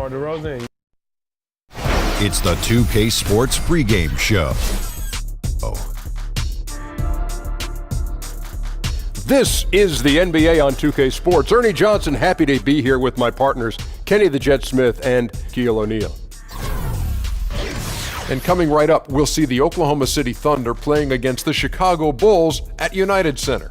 DeMar DeRozan. It's the 2K Sports Pregame Show. This is the NBA on 2K Sports. Ernie Johnson, happy to be here with my partners, Kenny the Jet Smith and Keil O'Neal. And coming right up, we'll see the Oklahoma City Thunder playing against the Chicago Bulls at United Center.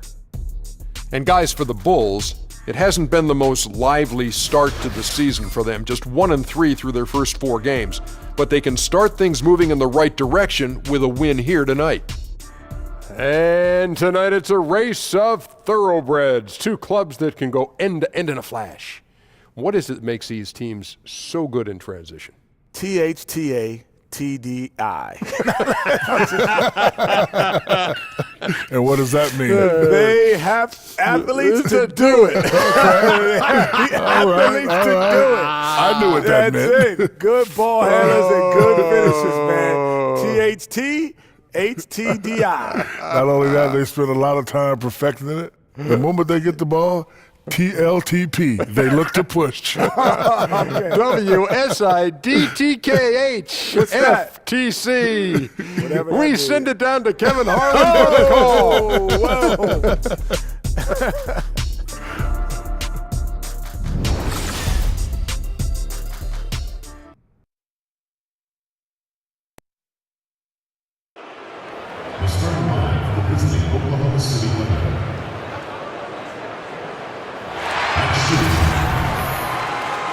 And guys, for the Bulls, it hasn't been the most lively start to the season for them, just 1-3 through their first 4 games. But they can start things moving in the right direction with a win here tonight. And tonight it's a race of thoroughbreds, 2 clubs that can go end to end in a flash. What is it that makes these teams so good in transition? THTA. TDI. And what does that mean? They have athletes to do it. Athletes to do it. I knew what that meant. That's it. Good ball handlers and good finishes, man. THT, HTDI. Not only that, they spend a lot of time perfecting it. The moment they get the ball, TLTP, they look to push. WSIDTKH FTC. We send it down to Kevin Harlan for the call. The starting line for the visiting Oklahoma City Thunder. At shooting,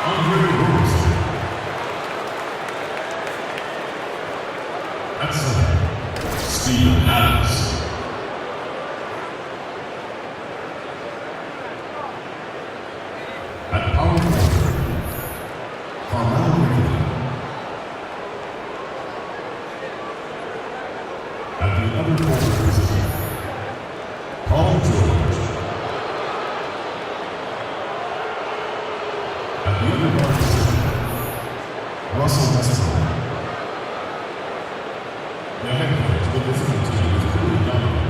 Andre Roberson. At center, Steven Adams. At power forward, Carmelo Anthony. At the other forward position, Paul George. At the other guard position, Russell Westbrook. The head coach, the visiting team is clearly dominating.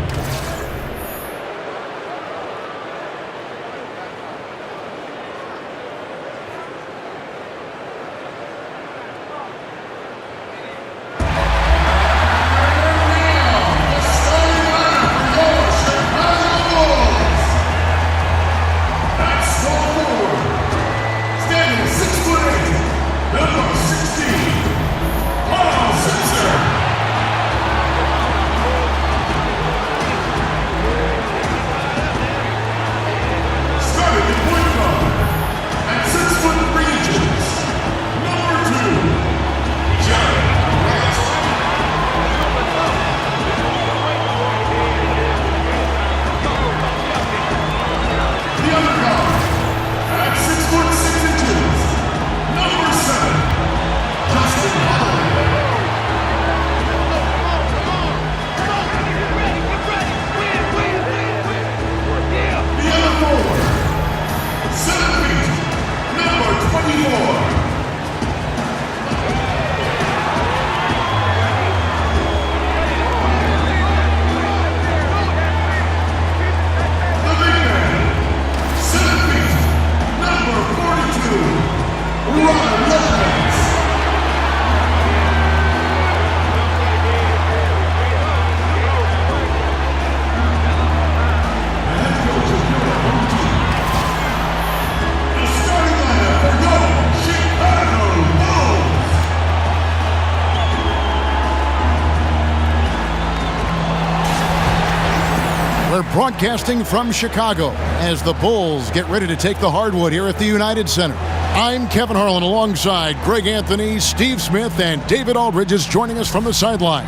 Broadcasting from Chicago as the Bulls get ready to take the hardwood here at the United Center. I'm Kevin Harlan alongside Greg Anthony, Steve Smith, and David Aldridge is joining us from the sideline.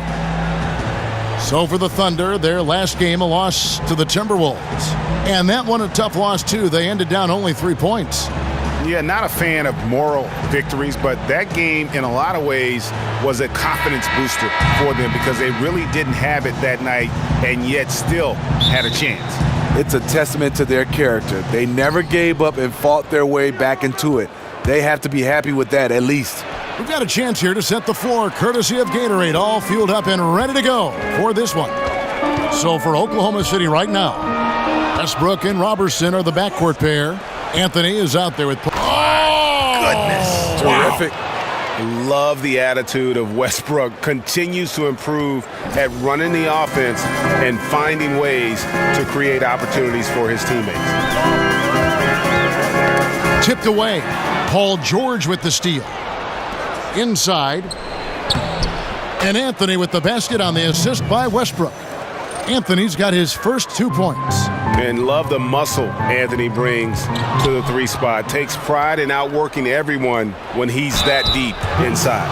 So for the Thunder, their last game, a loss to the Timberwolves. And that one a tough loss too. They ended down only 3 points. Yeah, not a fan of moral victories, but that game in a lot of ways was a confidence booster for them because they really didn't have it that night and yet still had a chance. It's a testament to their character. They never gave up and fought their way back into it. They have to be happy with that at least. We've got a chance here to set the floor courtesy of Gatorade, all fueled up and ready to go for this one. So for Oklahoma City right now, Westbrook and Robertson are the backcourt pair. Anthony is out there with... Goodness. Terrific. Love the attitude of Westbrook. Continues to improve at running the offense and finding ways to create opportunities for his teammates. Tipped away. Paul George with the steal. Inside. And Anthony with the basket on the assist by Westbrook. Anthony's got his first 2 points. And love the muscle Anthony brings to the 3 spot. Takes pride in outworking everyone when he's that deep inside.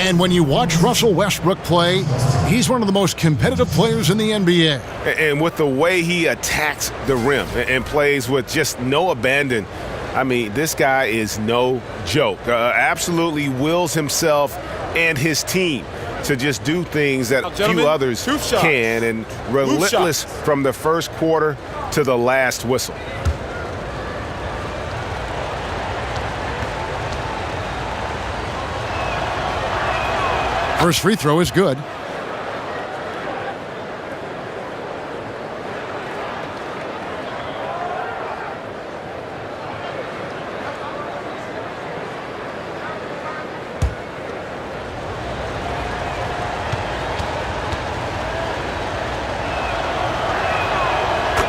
And when you watch Russell Westbrook play, he's one of the most competitive players in the NBA. And with the way he attacks the rim and plays with just no abandon, I mean, this guy is no joke. Absolutely wills himself and his team to just do things that few others can, and relentless from the first quarter to the last whistle. First free throw is good.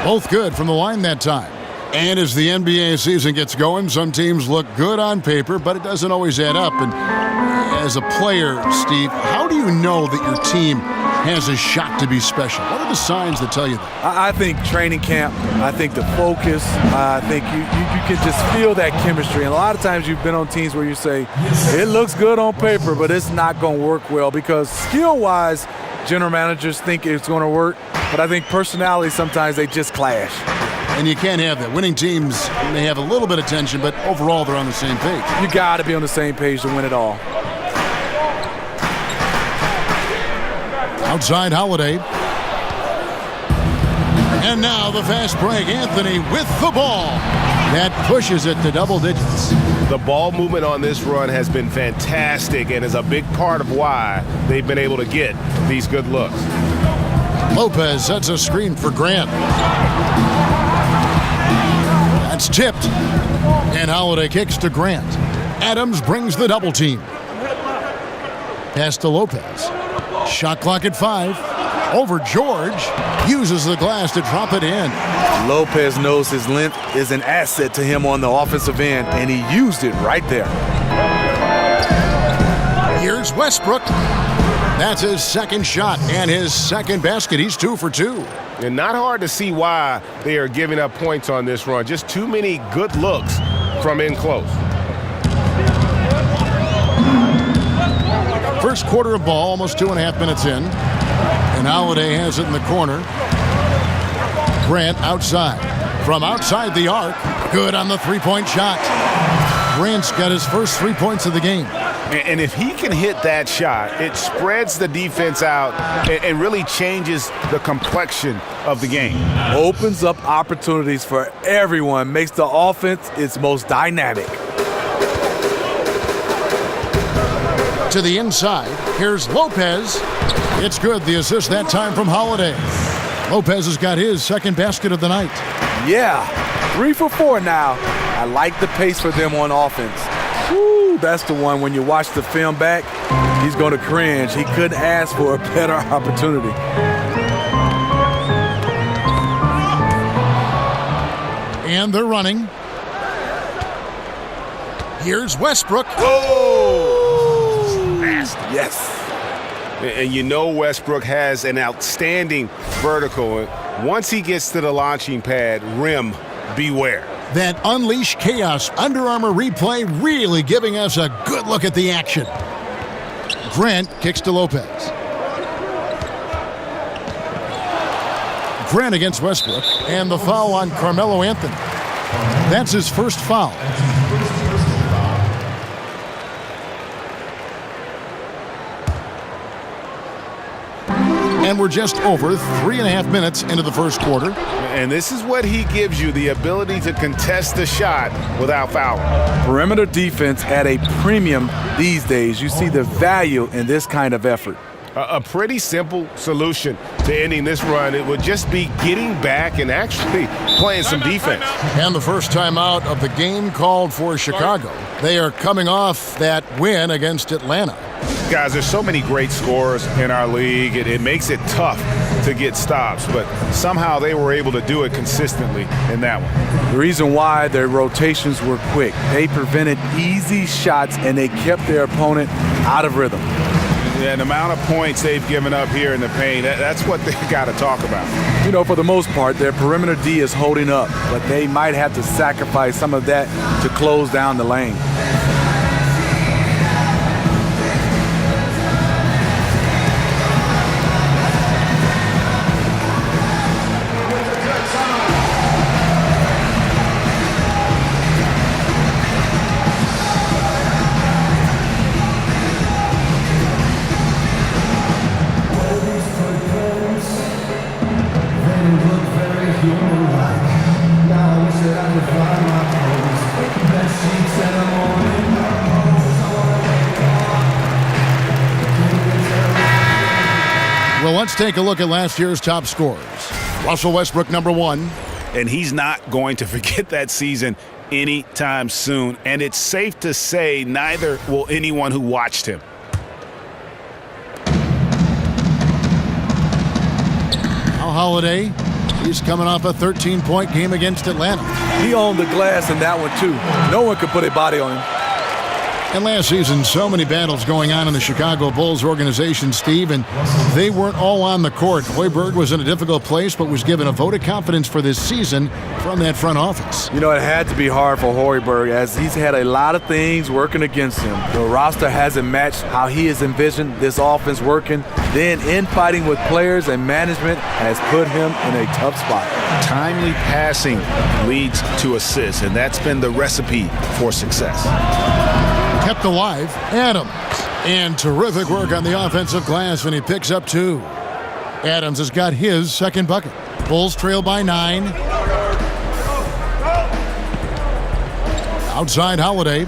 Both good from the line that time. And as the NBA season gets going, some teams look good on paper, but it doesn't always add up. And as a player, Steve, how do you know that your team has a shot to be special? What are the signs that tell you that? I think training camp, I think the focus, I think you can just feel that chemistry. And a lot of times you've been on teams where you say, it looks good on paper, but it's not going to work well because skill-wise, general managers think it's going to work. But I think personality, sometimes they just clash. And you can't have that. Winning teams may have a little bit of tension, but overall they're on the same page. You got to be on the same page to win it all. Outside Holiday. And now the fast break. Anthony with the ball. That pushes it to double digits. The ball movement on this run has been fantastic and is a big part of why they've been able to get these good looks. Lopez sets a screen for Grant. That's tipped. And Holiday kicks to Grant. Adams brings the double team. Pass to Lopez. Shot clock at 5. Over George. Uses the glass to drop it in. Lopez knows his length is an asset to him on the offensive end, and he used it right there. Here's Westbrook. That's his second shot and his second basket. He's 2 for 2. And not hard to see why they are giving up points on this run. Just too many good looks from in close. First quarter of ball, almost 2.5 minutes in. And Holiday has it in the corner. Grant outside. From outside the arc. Good on the three-point shot. Grant's got his first 3 points of the game. And if he can hit that shot, it spreads the defense out and really changes the complexion of the game. Opens up opportunities for everyone, makes the offense its most dynamic. To the inside, here's Lopez. It's good, the assist that time from Holiday. Lopez has got his second basket of the night. Yeah, 3 for 4 now. I like the pace for them on offense. Woo, that's the one when you watch the film back, he's going to cringe. He couldn't ask for a better opportunity. And they're running. Here's Westbrook. Oh! Nasty. Yes. And you know Westbrook has an outstanding vertical. Once he gets to the launching pad, rim, beware. That Unleash Chaos Under Armour replay really giving us a good look at the action. Grant kicks to Lopez. Grant against Westbrook, and the foul on Carmelo Anthony. That's his first foul. And we're just over 3.5 minutes into the first quarter. And this is what he gives you, the ability to contest the shot without fouling. Perimeter defense at a premium these days. You see the value in this kind of effort. A pretty simple solution to ending this run. It would just be getting back and actually playing some defense. And the first time out of the game called for Chicago. They are coming off that win against Atlanta. Guys, there's so many great scorers in our league. It makes it tough to get stops, but somehow they were able to do it consistently in that one. The reason why their rotations were quick, they prevented easy shots and they kept their opponent out of rhythm. And the amount of points they've given up here in the paint, that's what they've got to talk about. You know, for the most part, their perimeter D is holding up, but they might have to sacrifice some of that to close down the lane. Well, let's take a look at last year's top scorers. Russell Westbrook, number 1. And he's not going to forget that season anytime soon. And it's safe to say neither will anyone who watched him. Al Holiday, he's coming off a 13-point game against Atlanta. He owned the glass in that one, too. No one could put a body on him. And last season, so many battles going on in the Chicago Bulls organization, Steve, and they weren't all on the court. Hoiberg was in a difficult place, but was given a vote of confidence for this season from that front office. You know, it had to be hard for Hoiberg as he's had a lot of things working against him. The roster hasn't matched how he has envisioned this offense working. Then infighting with players and management has put him in a tough spot. Timely passing leads to assists, and that's been the recipe for success. Kept alive, Adams. And terrific work on the offensive glass, and he picks up 2. Adams has got his second bucket. Bulls trail by 9. Outside Holiday.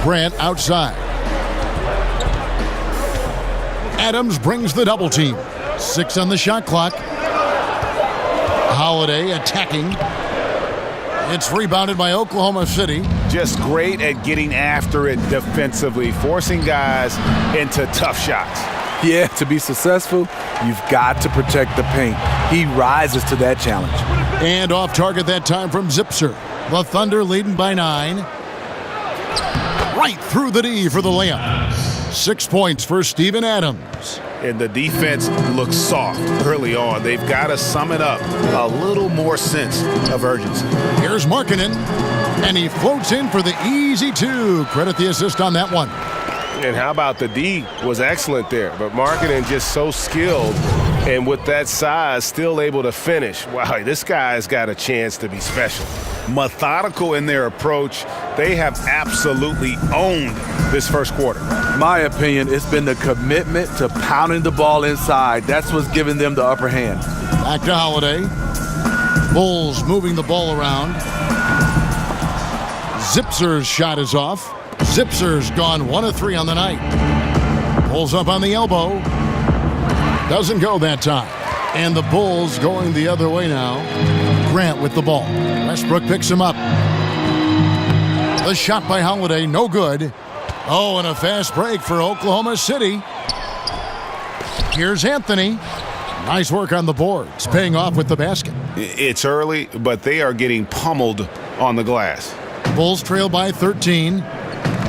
Grant outside. Adams brings the double team. 6 on the shot clock. Holiday attacking. It's rebounded by Oklahoma City. Just great at getting after it defensively, forcing guys into tough shots. Yeah, to be successful, you've got to protect the paint. He rises to that challenge. And off target that time from Zipser. The Thunder leading by 9. Right through the D for the layup. 6 points for Steven Adams. And the defense looks soft early on. They've got to sum it up. A little more sense of urgency. Here's Markkanen, and he floats in for the easy 2. Credit the assist on that one. And how about the D was excellent there, but Markkanen just so skilled, and with that size, still able to finish. Wow, this guy's got a chance to be special. Methodical in their approach. They have absolutely owned this first quarter. My opinion, it's been the commitment to pounding the ball inside. That's what's giving them the upper hand. Back to Holiday. Bulls moving the ball around. Zipser's shot is off. Zipser's gone 1 of 3 on the night. Bulls up on the elbow. Doesn't go that time. And the Bulls going the other way now. Grant with the ball. Westbrook picks him up. The shot by Holiday, no good. Oh, and a fast break for Oklahoma City. Here's Anthony. Nice work on the boards, paying off with the basket. It's early, but they are getting pummeled on the glass. Bulls trail by 13.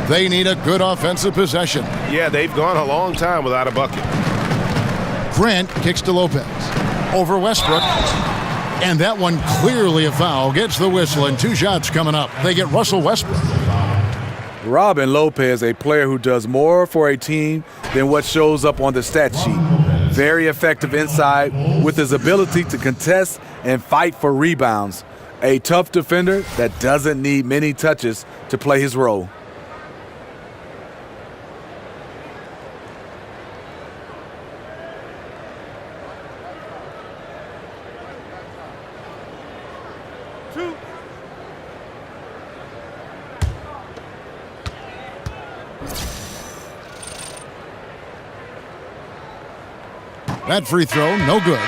They need a good offensive possession. Yeah, they've gone a long time without a bucket. Grant kicks to Lopez. Over Westbrook. And that one clearly a foul. Gets the whistle, and 2 shots coming up. They get Russell Westbrook. Robin Lopez, a player who does more for a team than what shows up on the stat sheet. Very effective inside with his ability to contest and fight for rebounds. A tough defender that doesn't need many touches to play his role. That free throw, no good.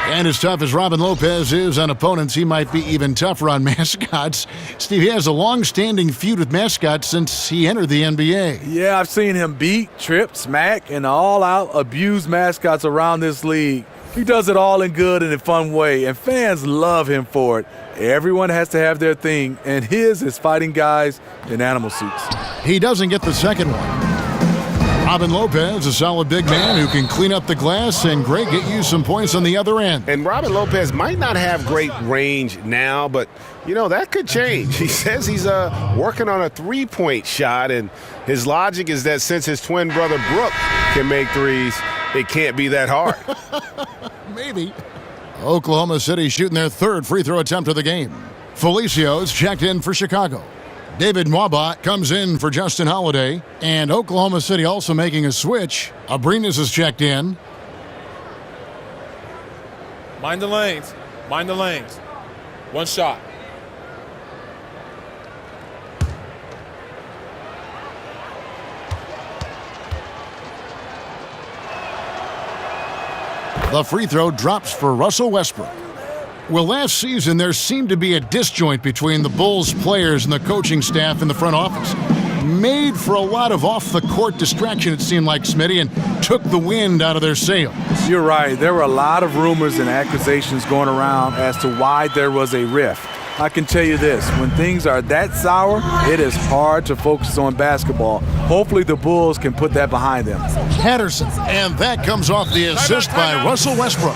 And as tough as Robin Lopez is on opponents, he might be even tougher on mascots. Steve, he has a long-standing feud with mascots since he entered the NBA. Yeah, I've seen him beat, trip, smack, and all-out abuse mascots around this league. He does it all in good and in fun way, and fans love him for it. Everyone has to have their thing, and his is fighting guys in animal suits. He doesn't get the second one. Robin Lopez, a solid big man who can clean up the glass and great get you some points on the other end. And Robin Lopez might not have great range now, but, you know, that could change. He says he's working on a three-point shot, and his logic is that since his twin brother Brooke can make threes, it can't be that hard. Maybe. Oklahoma City shooting their third free throw attempt of the game. Felicio's checked in for Chicago. David Mwaba comes in for Justin Holiday. And Oklahoma City also making a switch. Abrinas is checked in. Mind the lanes. Mind the lanes. One shot. The free throw drops for Russell Westbrook. Well, last season there seemed to be a disjoint between the Bulls players and the coaching staff in the front office. Made for a lot of off-the-court distraction, it seemed like, Smitty, and took the wind out of their sails. You're right. There were a lot of rumors and accusations going around as to why there was a rift. I can tell you this, when things are that sour, it is hard to focus on basketball. Hopefully the Bulls can put that behind them. Patterson, and that comes off the assist by Russell Westbrook.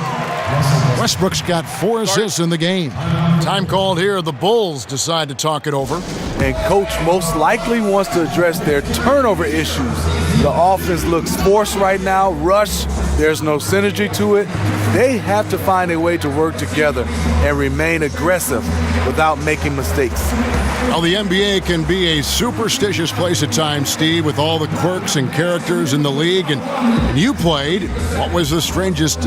Westbrook's got 4 assists in the game. Time called here, the Bulls decide to talk it over. And coach most likely wants to address their turnover issues. The offense looks forced right now, rush, there's no synergy to it. They have to find a way to work together and remain aggressive without making mistakes. Well, the NBA can be a superstitious place at times, Steve, with all the quirks and characters in the league. And you played. What was the strangest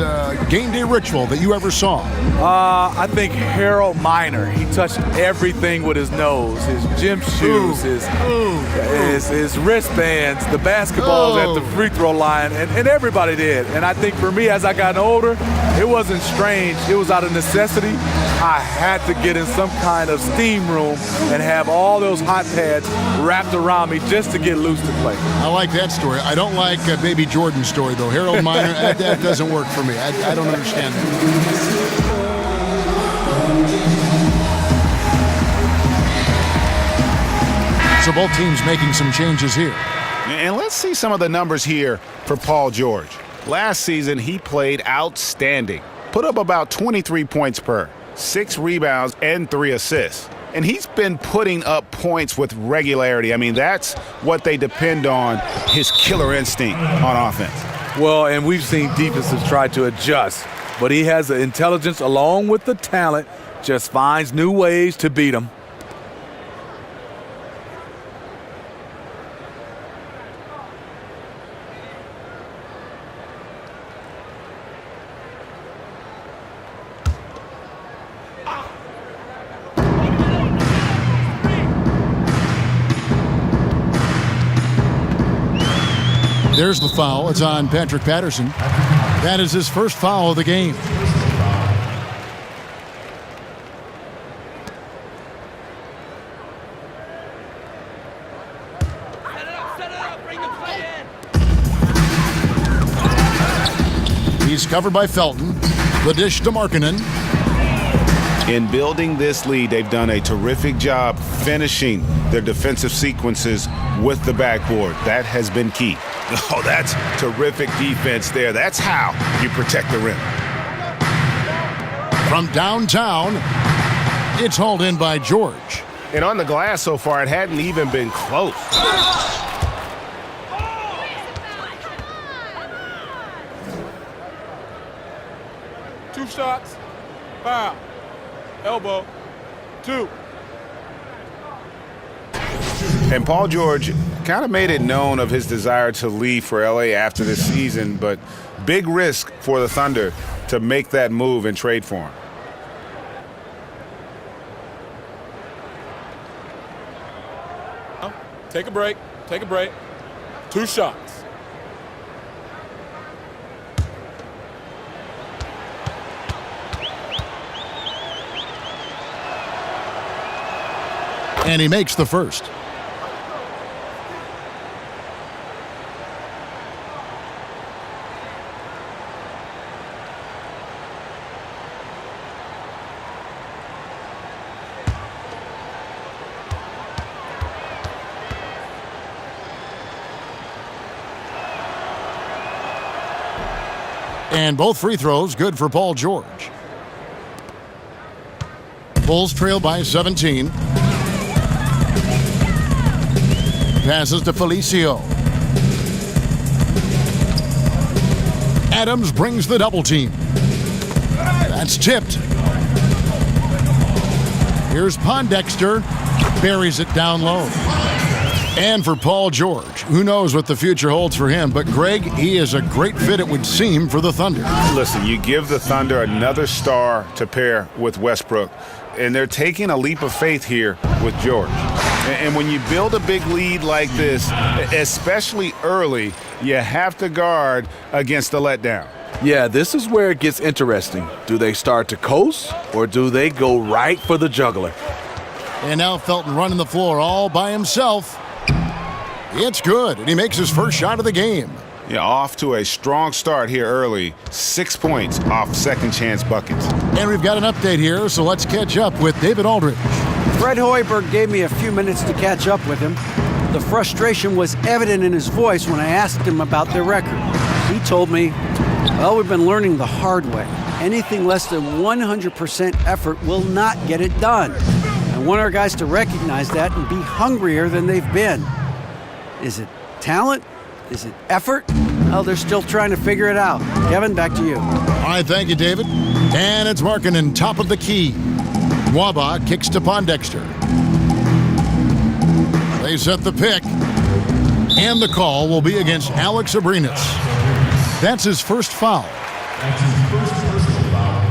game day ritual that you ever saw? I think Harold Miner. He touched everything with his nose, his gym shoes, his wristbands, the basketballs at the free throw line, and everybody did. And I think for me, as I got older, it wasn't strange. It was out of necessity. I had to get in some kind of steam room and have all those hot pads wrapped around me just to get loose to play. I like that story. I don't like Baby Jordan's story, though. Harold Miner, that doesn't work for me. I don't understand that. So both teams making some changes here. And let's see some of the numbers here for Paul George. Last season, he played outstanding. Put up about 23 points per, 6 rebounds, and 3 assists. And he's been putting up points with regularity. I mean, that's what they depend on, his killer instinct on offense. Well, and we've seen defenses try to adjust, but he has the intelligence along with the talent, just finds new ways to beat them. There's the foul. It's on Patrick Patterson. That is his first foul of the game. He's covered by Felton. The dish to Markkanen. In building this lead, they've done a terrific job finishing their defensive sequences with the backboard. That has been key. Oh, that's terrific defense there. That's how you protect the rim. From downtown, it's hauled in by George. And on the glass so far, it hadn't even been close. 2 shots. Foul. Elbow. 2. And Paul George kind of made it known of his desire to leave for LA after this season, but big risk for the Thunder to make that move and trade for him. Take a break. Take a break. 2 shots. And he makes the first. And both free throws good for Paul George. Bulls trail by 17. Passes to Felicio. Adams brings the double team. That's tipped. Here's Pondexter. Buries it down low. And for Paul George, who knows what the future holds for him, but Greg, he is a great fit, it would seem, for the Thunder. Listen, you give the Thunder another star to pair with Westbrook, and they're taking a leap of faith here with George. And when you build a big lead like this, especially early, you have to guard against the letdown. Yeah, this is where it gets interesting. Do they start to coast, or do they go right for the juggler? And now Felton running the floor all by himself. It's good, and he makes his first shot of the game. Yeah, off to a strong start here early. 6 points off second chance buckets. And we've got an update here, so let's catch up with David Aldridge. Fred Hoiberg gave me a few minutes to catch up with him. The frustration was evident in his voice when I asked him about their record. He told me, well, we've been learning the hard way. Anything less than 100% effort will not get it done. I want our guys to recognize that and be hungrier than they've been. Is it talent? Is it effort? Well, they're still trying to figure it out. Kevin, back to you. All right, thank you, David. And it's Markkanen, top of the key. Waba kicks to Pondexter. They set the pick. And the call will be against Alex Abrinas. That's his first foul. That's his first personal foul.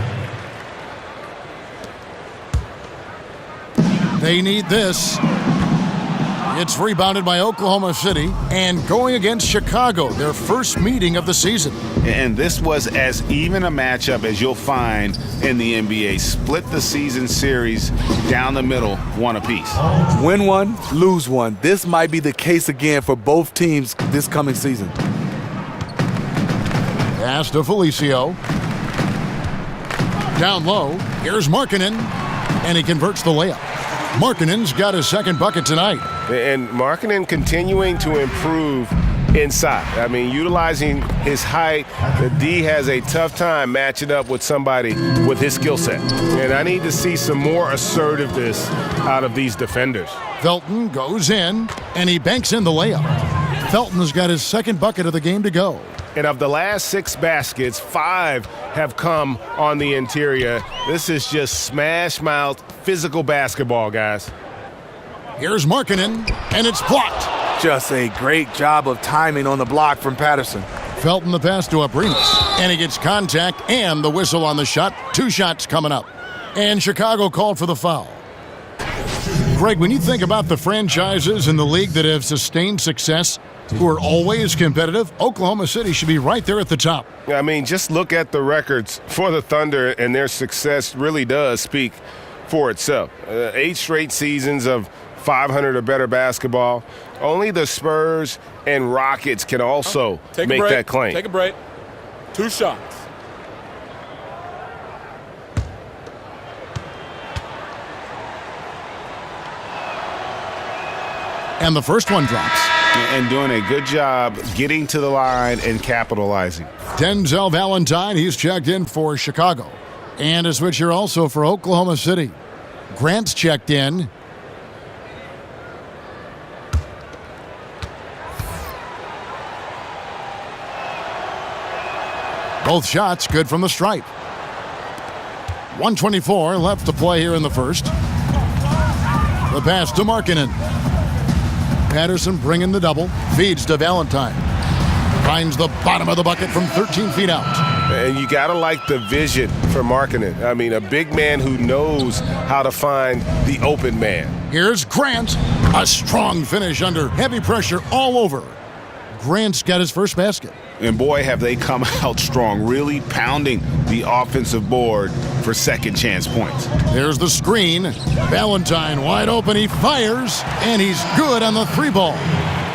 They need this. It's rebounded by Oklahoma City and going against Chicago, their first meeting of the season. And this was as even a matchup as you'll find in the NBA. Split the season series down the middle, one apiece. Win one, lose one. This might be the case again for both teams this coming season. Pass to Felicio. Down low, here's Markkanen, and he converts the layup. Markkanen's got his second bucket tonight. And Markkanen continuing to improve inside. I mean, utilizing his height, the D has a tough time matching up with somebody with his skill set. And I need to see some more assertiveness out of these defenders. Felton goes in, and he banks in the layup. Felton's got his second bucket of the game to go. And of the last 6 baskets, 5 have come on the interior. This is just smash mouth physical basketball, guys. Here's Markkanen, and it's blocked. Just a great job of timing on the block from Patterson. Felton the pass to Abrinas, and he gets contact and the whistle on the shot. 2 shots coming up. And Chicago called for the foul. Greg, when you think about the franchises in the league that have sustained success, who are always competitive, Oklahoma City should be right there at the top. I mean, just look at the records for the Thunder, and their success really does speak for itself. 8 straight seasons of 500 or better basketball. Only the Spurs and Rockets can also make that claim. Take a break. 2 shots. And the first one drops. And doing a good job getting to the line and capitalizing. Denzel Valentine, he's checked in for Chicago. And a switch here also for Oklahoma City. Grant's checked in. Both shots good from the stripe. 1:24 left to play here in the first. The pass to Markkanen. Patterson bringing the double. Feeds to Valentine. Finds the bottom of the bucket from 13 feet out. And you got to like the vision for Markkanen. I mean, a big man who knows how to find the open man. Here's Grant. A strong finish under heavy pressure all over. Grant's got his first basket. And boy, have they come out strong, really pounding the offensive board for second chance points. There's the screen. Valentine wide open. He fires, and he's good on the three ball.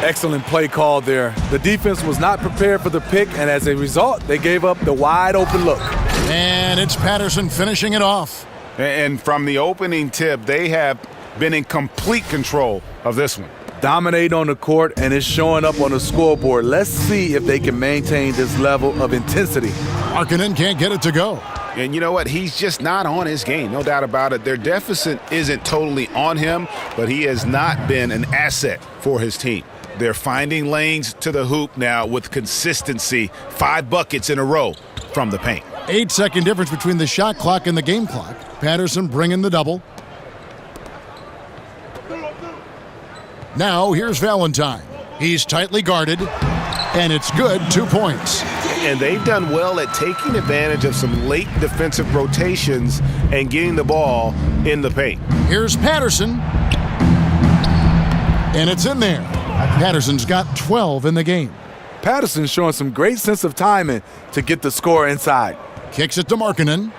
Excellent play call there. The defense was not prepared for the pick, and as a result, they gave up the wide open look. And it's Patterson finishing it off. And from the opening tip, they have been in complete control of this one. Dominate on the court, and it's showing up on the scoreboard. Let's see if they can maintain this level of intensity. Markkanen can't get it to go. And you know what? He's just not on his game, no doubt about it. Their deficit isn't totally on him, but he has not been an asset for his team. They're finding lanes to the hoop now with consistency. 5 buckets in a row from the paint. 8-second difference between the shot clock and the game clock. Patterson bringing the double. Now here's Valentine. He's tightly guarded, and it's good. 2 points. And they've done well at taking advantage of some late defensive rotations and getting the ball in the paint. Here's Patterson, and it's in there. Patterson's got 12 in the game. Patterson's showing some great sense of timing to get the score inside. Kicks it to Markkanen.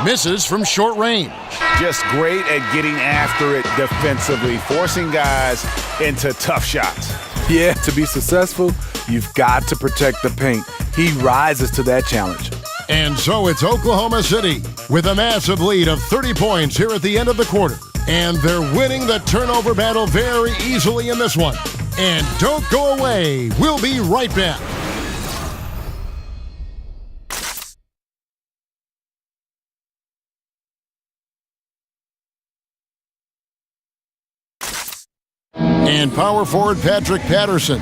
Misses from short range. Just great at getting after it defensively, forcing guys into tough shots. Yeah, to be successful, you've got to protect the paint. He rises to that challenge. And so it's Oklahoma City with a massive lead of 30 points here at the end of the quarter. And they're winning the turnover battle very easily in this one. And don't go away. We'll be right back. And power forward Patrick Patterson,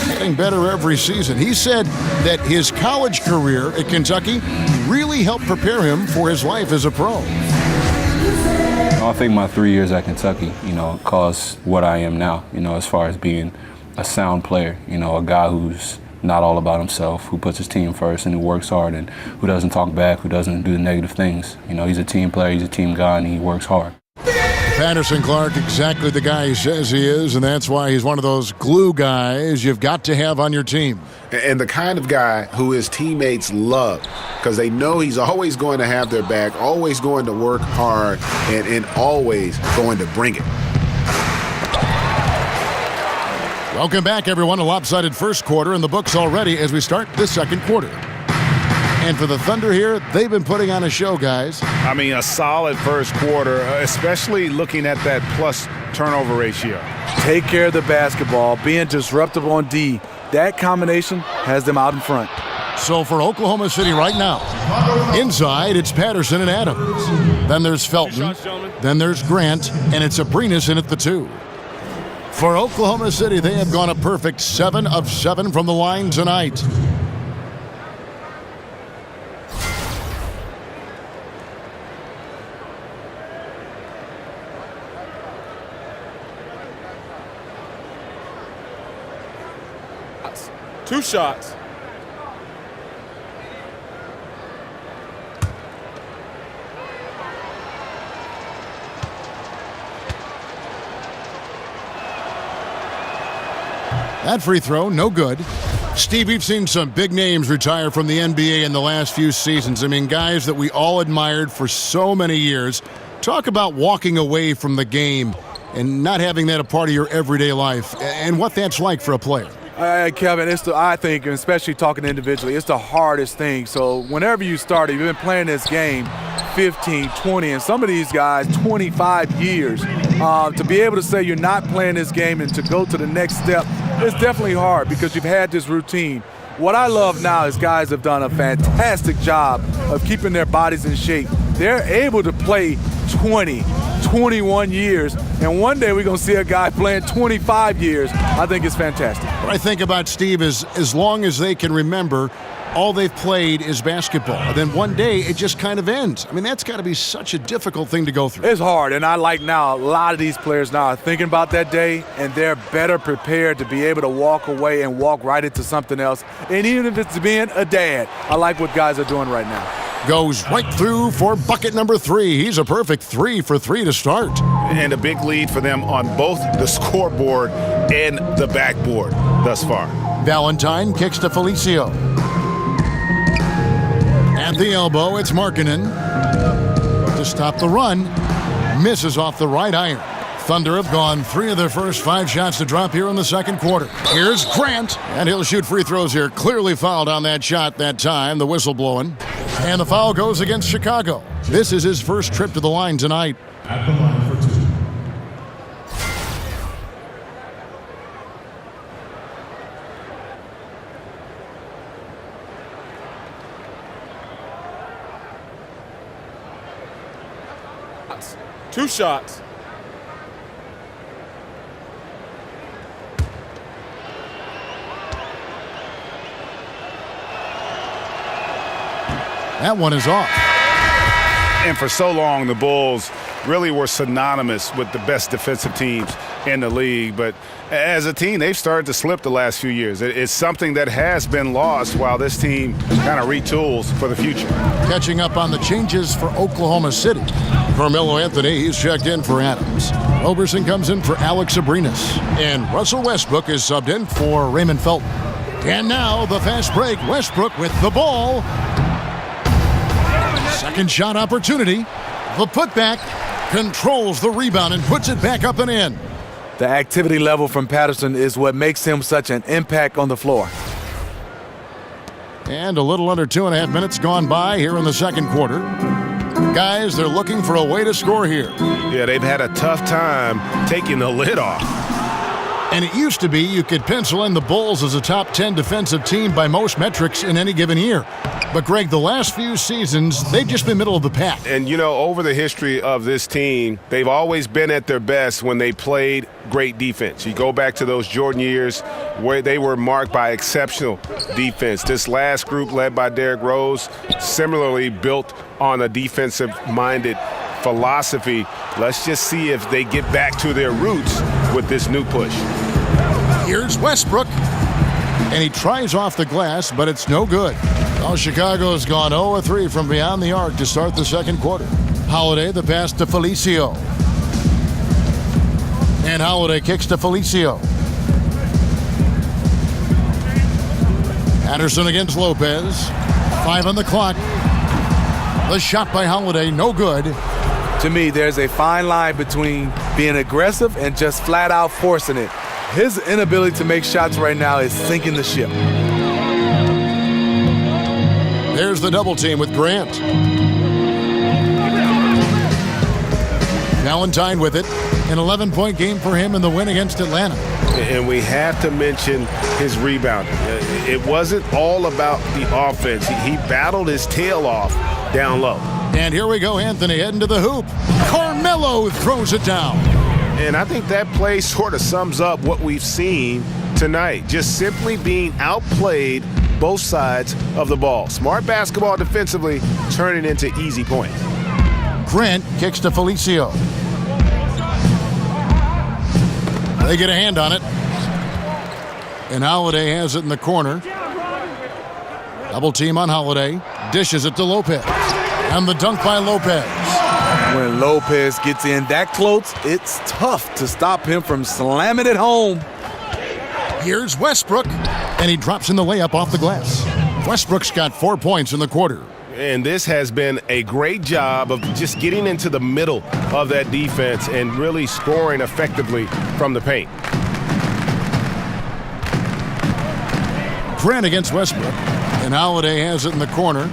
getting better every season. He said that his college career at Kentucky really helped prepare him for his life as a pro. I think my 3 years at Kentucky, caused what I am now, as far as being a sound player, a guy who's not all about himself, who puts his team first and who works hard and who doesn't talk back, who doesn't do the negative things. He's a team player, he's a team guy, and he works hard. Patterson Clark, exactly the guy he says he is, and that's why he's one of those glue guys you've got to have on your team. And the kind of guy who his teammates love, because they know he's always going to have their back, always going to work hard, and always going to bring it. Welcome back, everyone. A lopsided first quarter in the books already as we start this second quarter. And for the Thunder here, they've been putting on a show, guys. I mean, a solid first quarter, especially looking at that plus turnover ratio. Take care of the basketball, being disruptive on D. That combination has them out in front. So for Oklahoma City right now, inside it's Patterson and Adams. Then there's Felton. Then there's Grant, and it's Abrinas in at the 2. For Oklahoma City, they have gone a perfect 7 of 7 from the line tonight. Two shots. That free throw, no good. Steve, we've seen some big names retire from the NBA in the last few seasons. I mean, guys that we all admired for so many years. Talk about walking away from the game and not having that a part of your everyday life and what that's like for a player. Kevin, I think, and especially talking individually, it's the hardest thing. So whenever you started, you've been playing this game 15, 20, and some of these guys 25 years. To be able to say you're not playing this game and to go to the next step, it's definitely hard because you've had this routine. What I love now is guys have done a fantastic job of keeping their bodies in shape. They're able to play 20, 21 years, and one day we're going to see a guy playing 25 years. I think it's fantastic. What I think about Steve is as long as they can remember, all they've played is basketball. And then one day it just kind of ends. I mean, that's got to be such a difficult thing to go through. It's hard, and I like now a lot of these players now are thinking about that day, and they're better prepared to be able to walk away and walk right into something else. And even if it's being a dad, I like what guys are doing right now. Goes right through for bucket number 3. He's a perfect 3 for 3 to start. And a big lead for them on both the scoreboard and the backboard thus far. Valentine kicks to Felicio. At the elbow, it's Markkanen. To stop the run, misses off the right iron. Thunder have gone 3 of their first 5 shots to drop here in the second quarter. Here's Grant, and he'll shoot free throws here. Clearly fouled on that shot that time, the whistle blowing. And the foul goes against Chicago. This is his first trip to the line tonight. At the line for 2. Two shots. That one is off. And for so long, the Bulls really were synonymous with the best defensive teams in the league. But as a team, they've started to slip the last few years. It's something that has been lost while this team kind of retools for the future. Catching up on the changes for Oklahoma City. Carmelo Anthony, he's checked in for Adams. Roberson comes in for Alex Abrinas. And Russell Westbrook is subbed in for Raymond Felton. And now the fast break. Westbrook with the ball. Second shot opportunity. The putback controls the rebound and puts it back up and in. The activity level from Patterson is what makes him such an impact on the floor. And a little under 2.5 minutes gone by here in the second quarter. Guys, they're looking for a way to score here. Yeah, they've had a tough time taking the lid off. And it used to be you could pencil in the Bulls as a top 10 defensive team by most metrics in any given year. But, Greg, the last few seasons, they've just been middle of the pack. And, you know, over the history of this team, they've always been at their best when they played great defense. You go back to those Jordan years where they were marked by exceptional defense. This last group, led by Derrick Rose, similarly built on a defensive-minded philosophy. Let's just see if they get back to their roots with this new push. Here's Westbrook. And he tries off the glass, but it's no good. Well, Chicago's gone 0-3 from beyond the arc to start the second quarter. Holiday, the pass to Felicio. And Holiday kicks to Felicio. Patterson against Lopez. 5 on the clock. The shot by Holiday, no good. To me, there's a fine line between being aggressive and just flat out forcing it. His inability to make shots right now is sinking the ship. There's the double team with Grant. Valentine with it. An 11-point game for him in the win against Atlanta. And we have to mention his rebounding. It wasn't all about the offense. He battled his tail off down low. And here we go, Anthony heading to the hoop. Carmelo throws it down. And I think that play sort of sums up what we've seen tonight. Just simply being outplayed both sides of the ball. Smart basketball defensively, turning into easy points. Grant kicks to Felicio. They get a hand on it. And Holiday has it in the corner. Double team on Holiday. Dishes it to Lopez. And the dunk by Lopez. When Lopez gets in that close, it's tough to stop him from slamming it home. Here's Westbrook. And he drops in the layup off the glass. Westbrook's got 4 points in the quarter. And this has been a great job of just getting into the middle of that defense and really scoring effectively from the paint. Grant against Westbrook. And Holiday has it in the corner.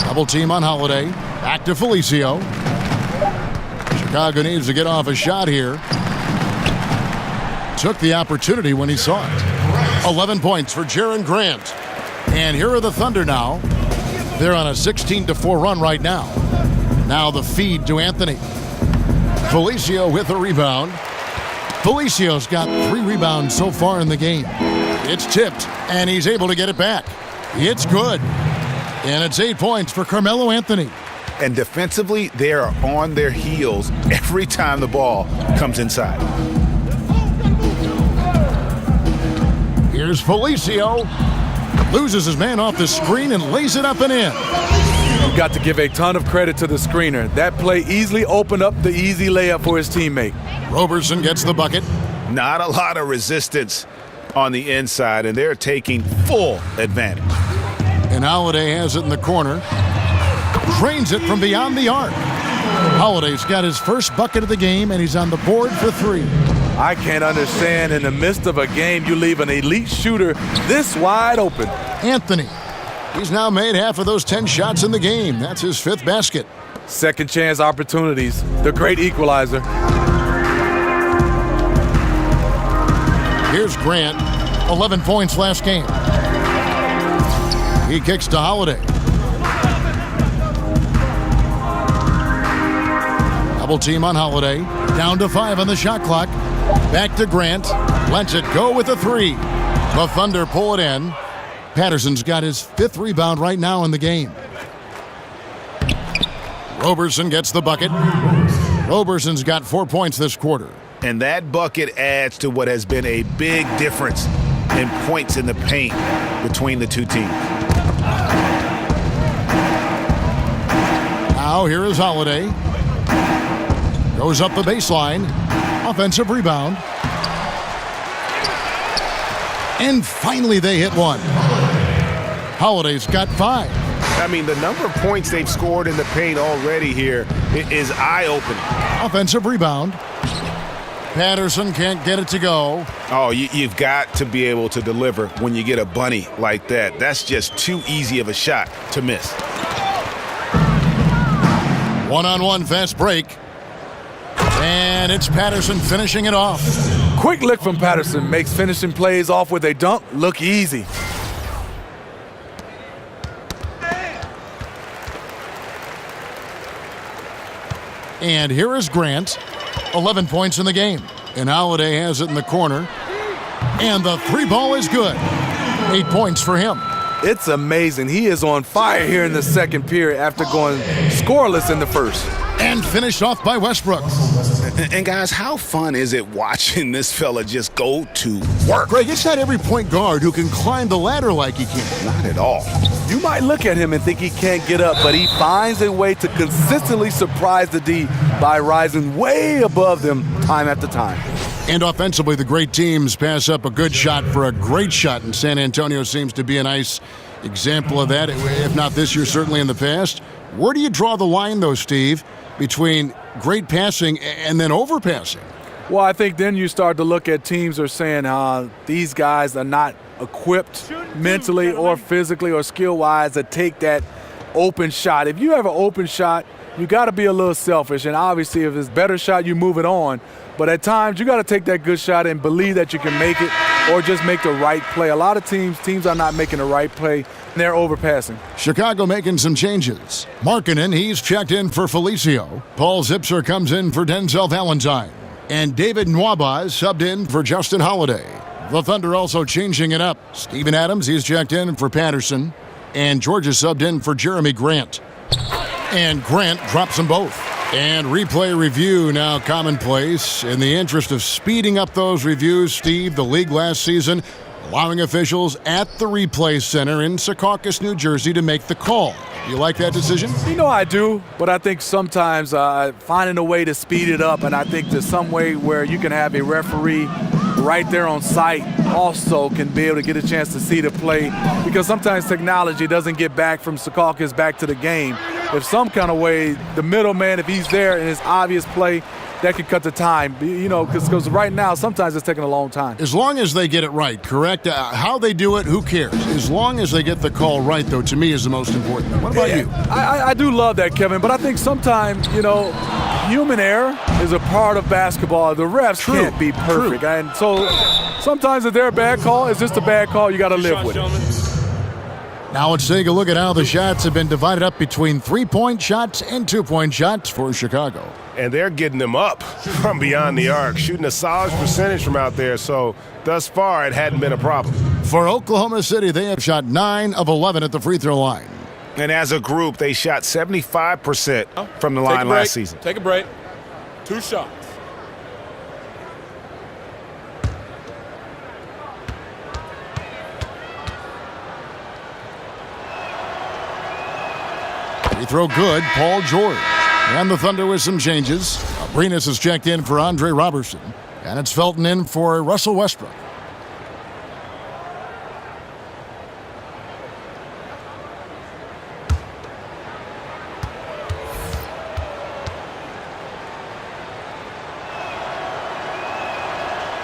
Double team on Holiday. Back to Felicio. Chicago needs to get off a shot here. Took the opportunity when he saw it. 11 points for Jaren Grant. And here are the Thunder now. They're on a 16-4 run right now. Now the feed to Anthony. Felicio with a rebound. Felicio's got 3 rebounds so far in the game. It's tipped, and he's able to get it back. It's good. And it's 8 points for Carmelo Anthony. And defensively, they are on their heels every time the ball comes inside. Here's Felicio. loses his man off the screen and lays it up and in. You've got to give a ton of credit to the screener. That play easily opened up the easy layup for his teammate. Roberson gets the bucket. Not a lot of resistance on the inside, and they're taking full advantage. And Holiday has it in the corner. Drains it from beyond the arc. Holiday's got his first bucket of the game, and he's on the board for 3. I can't understand in the midst of a game you leave an elite shooter this wide open. Anthony. He's now made half of those 10 shots in the game. That's his 5th basket. Second chance opportunities. The great equalizer. Here's Grant. 11 points last game. He kicks to Holiday. Double team on Holiday. Down to 5 on the shot clock. Back to Grant. Lets it go with a 3. The Thunder pull it in. Patterson's got his 5th rebound right now in the game. Roberson gets the bucket. Roberson's got 4 points this quarter. And that bucket adds to what has been a big difference in points in the paint between the two teams. Now here is Holiday. Goes up the baseline. Offensive rebound. And finally they hit one. Holiday's got 5. I mean, the number of points they've scored in the paint already here is eye-opening. Offensive rebound. Patterson can't get it to go. Oh, you've got to be able to deliver when you get a bunny like that. That's just too easy of a shot to miss. One-on-one fast break. And it's Patterson finishing it off. Quick lick from Patterson makes finishing plays off with a dunk look easy. And here is Grant. 11 points in the game. And Holiday has it in the corner. And the 3 ball is good. 8 points for him. It's amazing. He is on fire here in the second period after going scoreless in the first. And finished off by Westbrook. And guys, how fun is it watching this fella just go to work? Greg, it's not every point guard who can climb the ladder like he can. Not at all. You might look at him and think he can't get up, but he finds a way to consistently surprise the D by rising way above them time after time. And offensively, the great teams pass up a good shot for a great shot, and San Antonio seems to be a nice example of that, if not this year, certainly in the past. Where do you draw the line, though, Steve, between great passing and then overpassing? Well, I think then you start to look at teams are saying these guys are not equipped mentally or physically or skill-wise to take that open shot. If you have an open shot, you got to be a little selfish, and obviously if it's a better shot, you move it on. But at times, you got to take that good shot and believe that you can make it or just make the right play. A lot of teams are not making the right play, and they're overpassing. Chicago making some changes. Markkanen, he's checked in for Felicio. Paul Zipser comes in for Denzel Valentine. And David Nwaba is subbed in for Justin Holiday. The Thunder also changing it up. Steven Adams, he's checked in for Patterson. And George is subbed in for Jeremy Grant. And Grant drops them both. And replay review now commonplace. In the interest of speeding up those reviews, Steve, the league last season allowing officials at the replay center in Secaucus, New Jersey to make the call. You like that decision? You know I do, but I think sometimes finding a way to speed it up, and I think there's some way where you can have a referee right there on site also can be able to get a chance to see the play, because sometimes technology doesn't get back from Secaucus back to the game. If some kind of way, the middleman, if he's there in his obvious play, that could cut the time, because right now sometimes it's taking a long time. As long as they get it right, correct? How they do it, who cares? As long as they get the call right, though, to me is the most important. What about you? I do love that, Kevin, but I think sometimes, human error is a part of basketball. The refs can't be perfect. And so sometimes if they're a bad call, it's just a bad call. You got to live with it. Now let's take a look at how the shots have been divided up between 3-point shots and 2-point shots for Chicago. And they're getting them up from beyond the arc, shooting a solid percentage from out there. So thus far, it hadn't been a problem. For Oklahoma City, they have shot 9 of 11 at the free throw line. And as a group, they shot 75% from the line last season. Take a break. 2 shots. Free throw good, Paul George. And the Thunder with some changes. Abrinas is checked in for Andre Robertson. And it's Felton in for Russell Westbrook.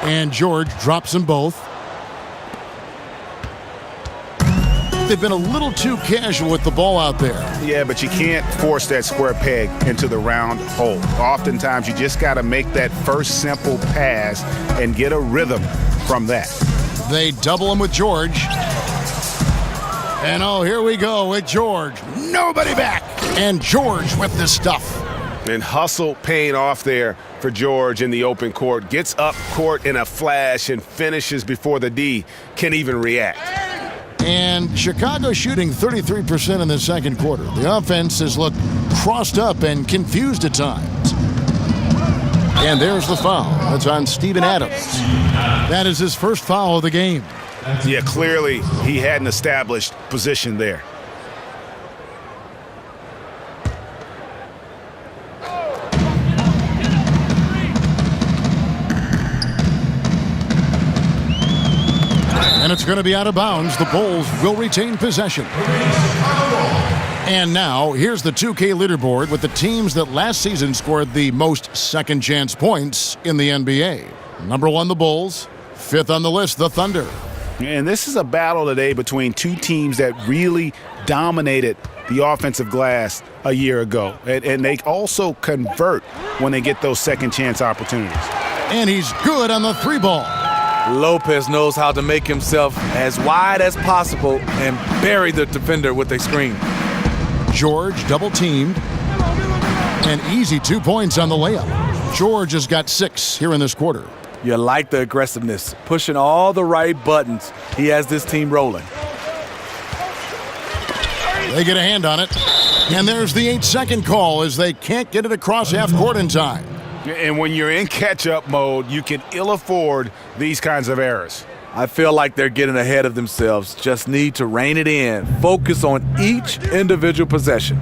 And George drops them both. They've been a little too casual with the ball out there. Yeah, but you can't force that square peg into the round hole. Oftentimes, you just got to make that first simple pass and get a rhythm from that. They double him with George. And oh, here we go with George. Nobody back. And George with the stuff. And hustle paying off there for George in the open court. Gets up court in a flash and finishes before the D can even react. And Chicago shooting 33% in the second quarter. The offense has looked crossed up and confused at times. And there's the foul. That's on Steven Adams. That is his first foul of the game. Yeah, clearly he had an established position there. And it's going to be out of bounds. The Bulls will retain possession. And now, here's the 2K leaderboard with the teams that last season scored the most second-chance points in the NBA. Number 1, the Bulls. 5th on the list, the Thunder. And this is a battle today between two teams that really dominated the offensive glass a year ago. And they also convert when they get those second-chance opportunities. And he's good on the 3-ball. Lopez knows how to make himself as wide as possible and bury the defender with a screen. George double-teamed. And easy 2 points on the layup. George has got 6 here in this quarter. You like the aggressiveness, pushing all the right buttons. He has this team rolling. They get a hand on it. And there's the 8-second call as they can't get it across half court in time. And when you're in catch-up mode, you can ill afford these kinds of errors. I feel like they're getting ahead of themselves. Just need to rein it in. Focus on each individual possession.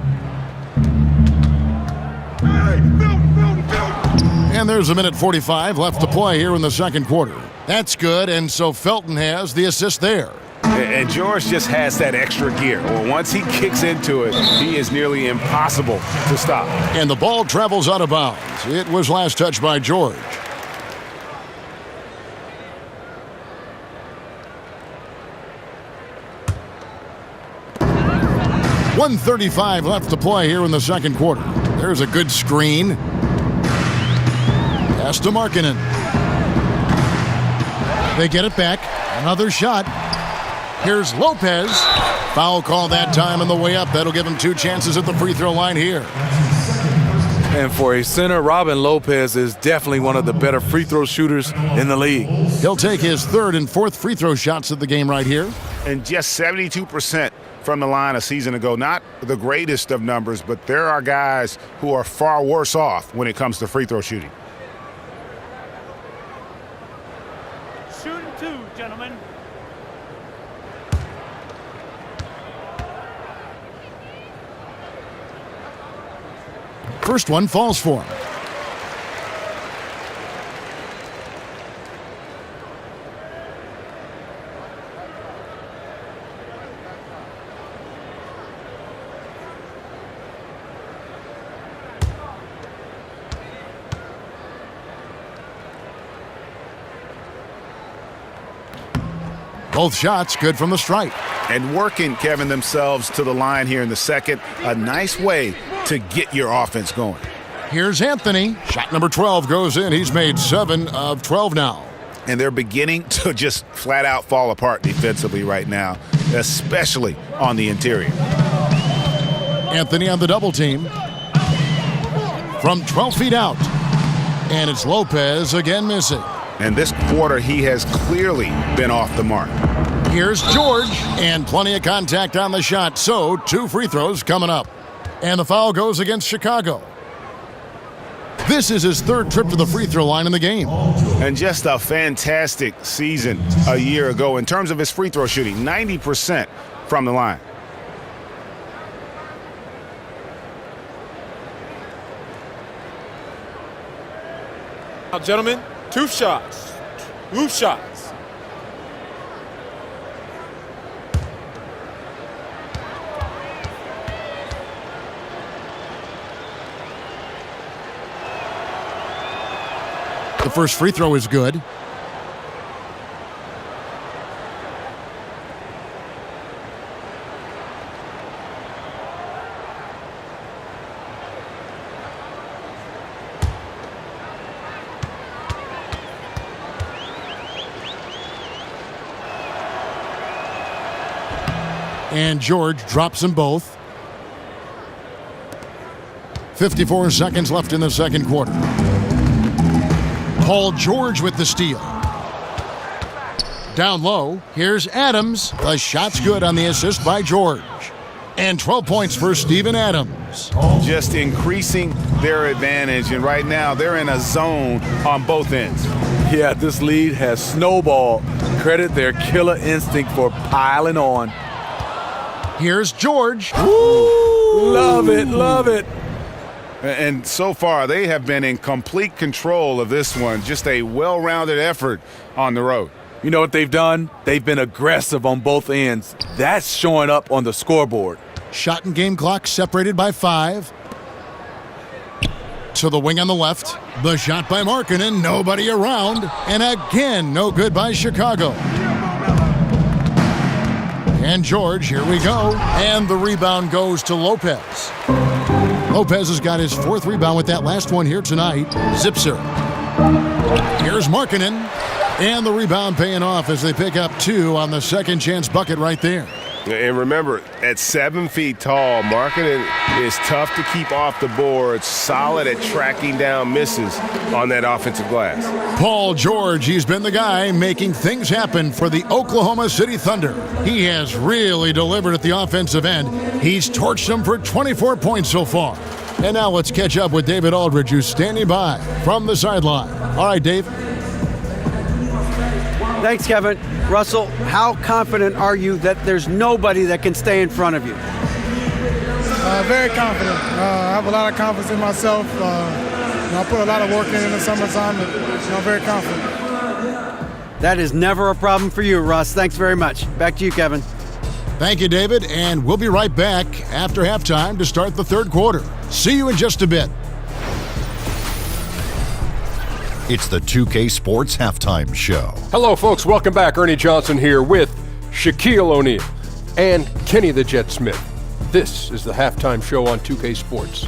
And there's a minute 45 left to play here in the second quarter. That's good, and so Felton has the assist there. And George just has that extra gear. Well, once he kicks into it, he is nearly impossible to stop. And the ball travels out of bounds. It was last touched by George. .135 left to play here in the second quarter. There's a good screen. Pass to Markkanen. They get it back. Another shot. Here's Lopez. Foul call that time on the way up. That'll give him 2 chances at the free throw line here. And for a center, Robin Lopez is definitely one of the better free throw shooters in the league. He'll take his 3rd and 4th free throw shots of the game right here. And just 72% from the line a season ago. Not the greatest of numbers, but there are guys who are far worse off when it comes to free throw shooting. Shooting 2, gentlemen. First one falls for him. Both shots good from the stripe. And working, Kevin, themselves to the line here in the second. A nice way to get your offense going. Here's Anthony. Shot number 12 goes in. He's made 7 of 12 now. And they're beginning to just flat out fall apart defensively right now, especially on the interior. Anthony on the double team. From 12 feet out. And it's Lopez again missing. And this quarter, he has clearly been off the mark. Here's George, and plenty of contact on the shot, so 2 free throws coming up. And the foul goes against Chicago. This is his 3rd trip to the free throw line in the game. And just a fantastic season a year ago in terms of his free throw shooting, 90% from the line. Now, gentlemen, 2 shots. 2 shots. The first free throw is good. And George drops them both. 54 seconds left in the second quarter. Paul George with the steal. Down low, here's Adams. The shot's good on the assist by George. And 12 points for Steven Adams. Just increasing their advantage, and right now they're in a zone on both ends. Yeah, this lead has snowballed. Credit their killer instinct for piling on. Here's George. Woo! Love it, love it. And so far, they have been in complete control of this one. Just a well-rounded effort on the road. You know what they've done? They've been aggressive on both ends. That's showing up on the scoreboard. Shot and game clock separated by 5. To the wing on the left. The shot by Markkanen, nobody around. And again, no good by Chicago. And George, here we go. And the rebound goes to Lopez. Lopez has got his 4th rebound with that last one here tonight. Zipser. Here's Markkanen. And the rebound paying off as they pick up 2 on the second chance bucket right there. And remember, at 7 feet tall, Markkanen is tough to keep off the board, solid at tracking down misses on that offensive glass. Paul George, he's been the guy making things happen for the Oklahoma City Thunder. He has really delivered at the offensive end. He's torched them for 24 points so far. And now let's catch up with David Aldridge, who's standing by from the sideline. All right, Dave. Thanks, Kevin. Russell, how confident are you that there's nobody that can stay in front of you? Very confident. I have a lot of confidence in myself. I put a lot of work in the summertime, and very confident. That is never a problem for you, Russ. Thanks very much. Back to you, Kevin. Thank you, David, and we'll be right back after halftime to start the third quarter. See you in just a bit. It's the 2K Sports Halftime Show. Hello, folks. Welcome back. Ernie Johnson here with Shaquille O'Neal and Kenny the Jet Smith. This is the halftime show on 2K Sports.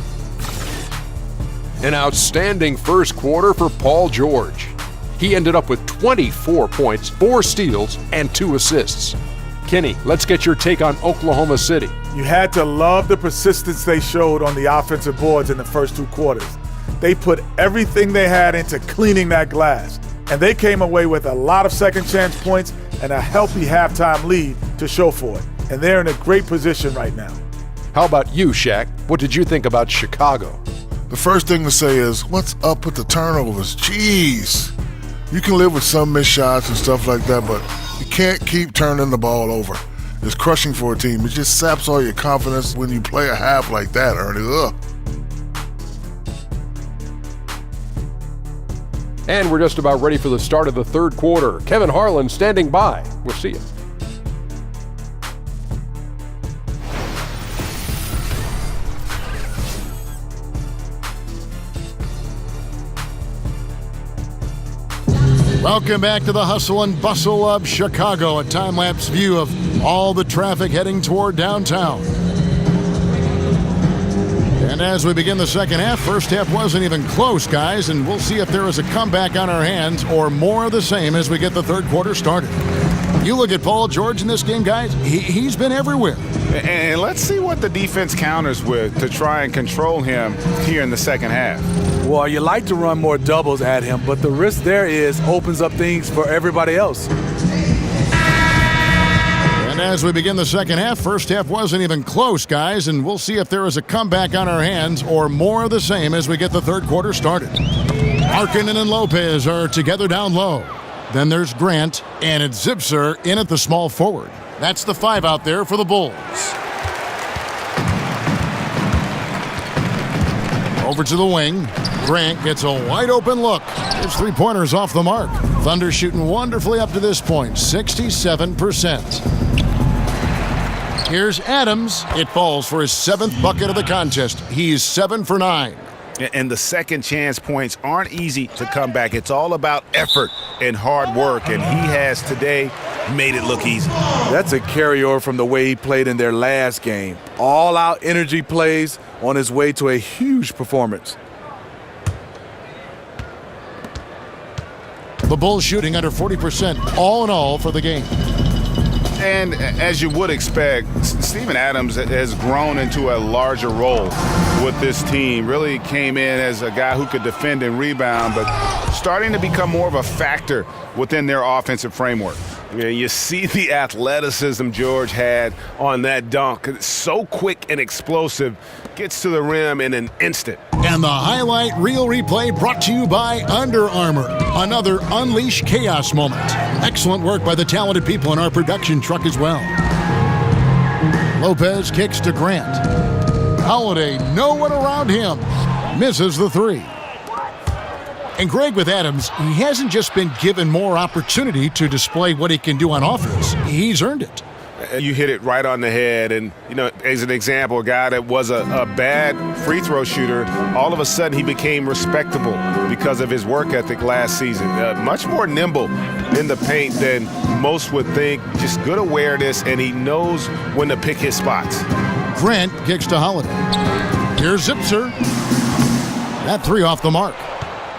An outstanding first quarter for Paul George. He ended up with 24 points, 4 steals, and 2 assists. Kenny, let's get your take on Oklahoma City. You had to love the persistence they showed on the offensive boards in the first 2 quarters. They put everything they had into cleaning that glass, and they came away with a lot of second chance points and a healthy halftime lead to show for it. And they're in a great position right now. How about you, Shaq? What did you think about Chicago? The first thing to say is, what's up with the turnovers? Jeez. You can live with some missed shots and stuff like that, but you can't keep turning the ball over. It's crushing for a team. It just saps all your confidence when you play a half like that, Ernie. Ugh. And we're just about ready for the start of the third quarter. Kevin Harlan standing by. We'll see you. Welcome back to the hustle and bustle of Chicago, a time-lapse view of all the traffic heading toward downtown. And as we begin the second half, first half wasn't even close, guys, and we'll see if there is a comeback on our hands or more of the same as we get the third quarter started. You look at Paul George in this game, guys, he's been everywhere. And let's see what the defense counters with to try and control him here in the second half. Well, you like to run more doubles at him, but the risk there is opens up things for everybody else. And as we begin the second half, first half wasn't even close, guys, and we'll see if there is a comeback on our hands or more of the same as we get the third quarter started. Markkanen and Lopez are together down low. Then there's Grant, and it's Zipser in at the small forward. That's the 5 out there for the Bulls. Over to the wing. Grant gets a wide open look. His three-pointer's off the mark. Thunder shooting wonderfully up to this point, 67%. Here's Adams. It falls for his 7th bucket of the contest. He's 7 for 9. And the second chance points aren't easy to come back. It's all about effort and hard work, and he has today made it look easy. That's a carryover from the way he played in their last game. All-out energy plays on his way to a huge performance. The Bulls shooting under 40% all in all for the game. And as you would expect, Steven Adams has grown into a larger role with this team. Really came in as a guy who could defend and rebound, but starting to become more of a factor within their offensive framework. You see the athleticism George had on that dunk. It's so quick and explosive, gets to the rim in an instant. And the highlight reel replay brought to you by Under Armour. Another Unleash Chaos moment. Excellent work by the talented people in our production truck as well. Lopez kicks to Grant. Holiday, no one around him. Misses the three. And Greg, with Adams, he hasn't just been given more opportunity to display what he can do on offense. He's earned it. You hit it right on the head. And, as an example, a guy that was a bad free throw shooter, all of a sudden he became respectable because of his work ethic last season. Much more nimble in the paint than most would think. Just good awareness, and he knows when to pick his spots. Grant kicks to Holiday. Here's Zipser. That three off the mark.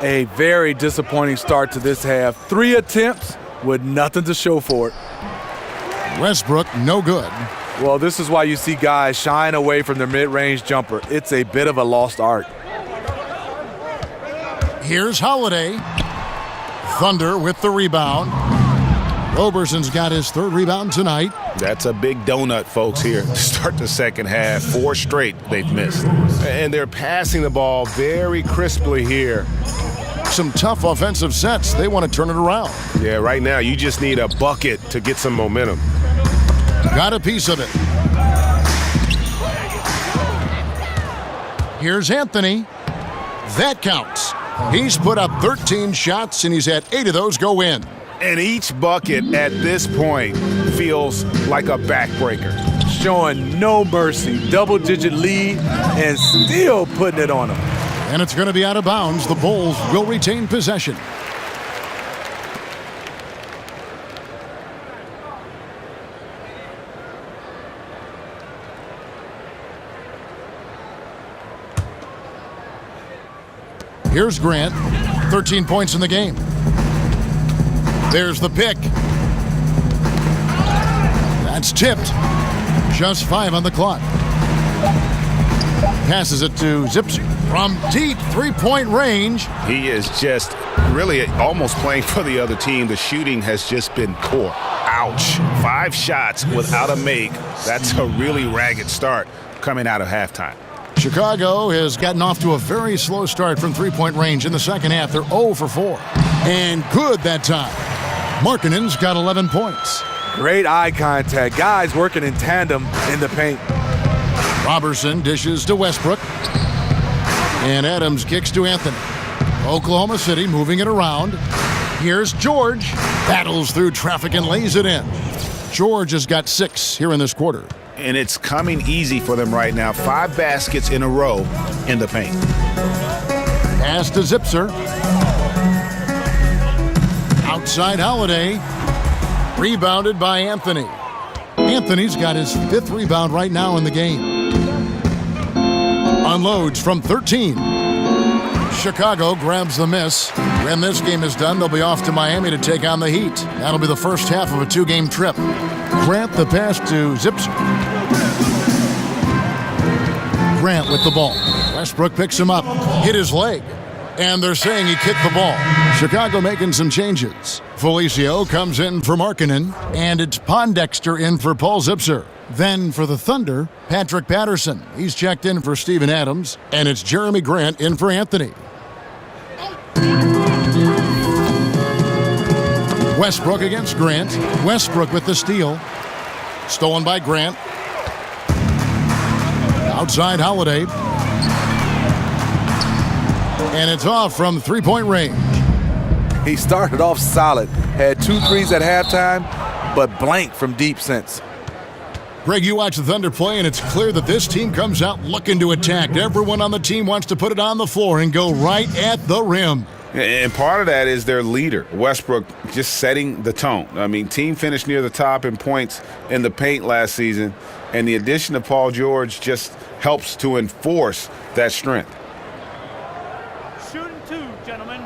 A very disappointing start to this half. 3 attempts with nothing to show for it. Westbrook, no good. Well, this is why you see guys shying away from their mid-range jumper. It's a bit of a lost art. Here's Holiday. Thunder with the rebound. Roberson's got his 3rd rebound tonight. That's a big donut, folks, here to start the second half. 4 straight they've missed. And they're passing the ball very crisply here. Some tough offensive sets. They want to turn it around. Yeah, right now you just need a bucket to get some momentum. Got a piece of it. Here's Anthony. That counts. He's put up 13 shots, and he's had 8 of those go in. And each bucket at this point feels like a backbreaker. Showing no mercy. Double-digit lead and still putting it on them. And it's going to be out of bounds. The Bulls will retain possession. Here's Grant. 13 points in the game. There's the pick. That's tipped. Just 5 on the clock. Passes it to Zipser from deep 3-point range. He is just really almost playing for the other team. The shooting has just been poor. Ouch. 5 shots without a make. That's a really ragged start coming out of halftime. Chicago has gotten off to a very slow start from 3-point range in the second half. They're 0 for 4. And good that time. Markkanen's got 11 points. Great eye contact. Guys working in tandem in the paint. Robertson dishes to Westbrook. And Adams kicks to Anthony. Oklahoma City moving it around. Here's George. Battles through traffic and lays it in. George has got 6 here in this quarter. And it's coming easy for them right now. 5 baskets in a row in the paint. Pass to Zipser. Outside Holiday. Rebounded by Anthony. Anthony's got his 5th rebound right now in the game. Unloads from 13. Chicago grabs the miss. When this game is done, they'll be off to Miami to take on the Heat. That'll be the first half of a 2-game trip. Grant the pass to Zipser. Grant with the ball. Westbrook picks him up. Hit his leg. And they're saying he kicked the ball. Chicago making some changes. Felicio comes in for Markkanen. And it's Pondexter in for Paul Zipser. Then for the Thunder, Patrick Patterson. He's checked in for Steven Adams. And it's Jeremy Grant in for Anthony. Westbrook against Grant. Westbrook with the steal. Stolen by Grant. Outside Holiday. And it's off from three-point range. He started off solid, had 2 threes at halftime, but blanked from deep since. Greg, you watch the Thunder play, and it's clear that this team comes out looking to attack. Everyone on the team wants to put it on the floor and go right at the rim. And part of that is their leader, Westbrook, just setting the tone. I mean, team finished near the top in points in the paint last season, and the addition of Paul George just helps to enforce that strength. Shooting 2, gentlemen.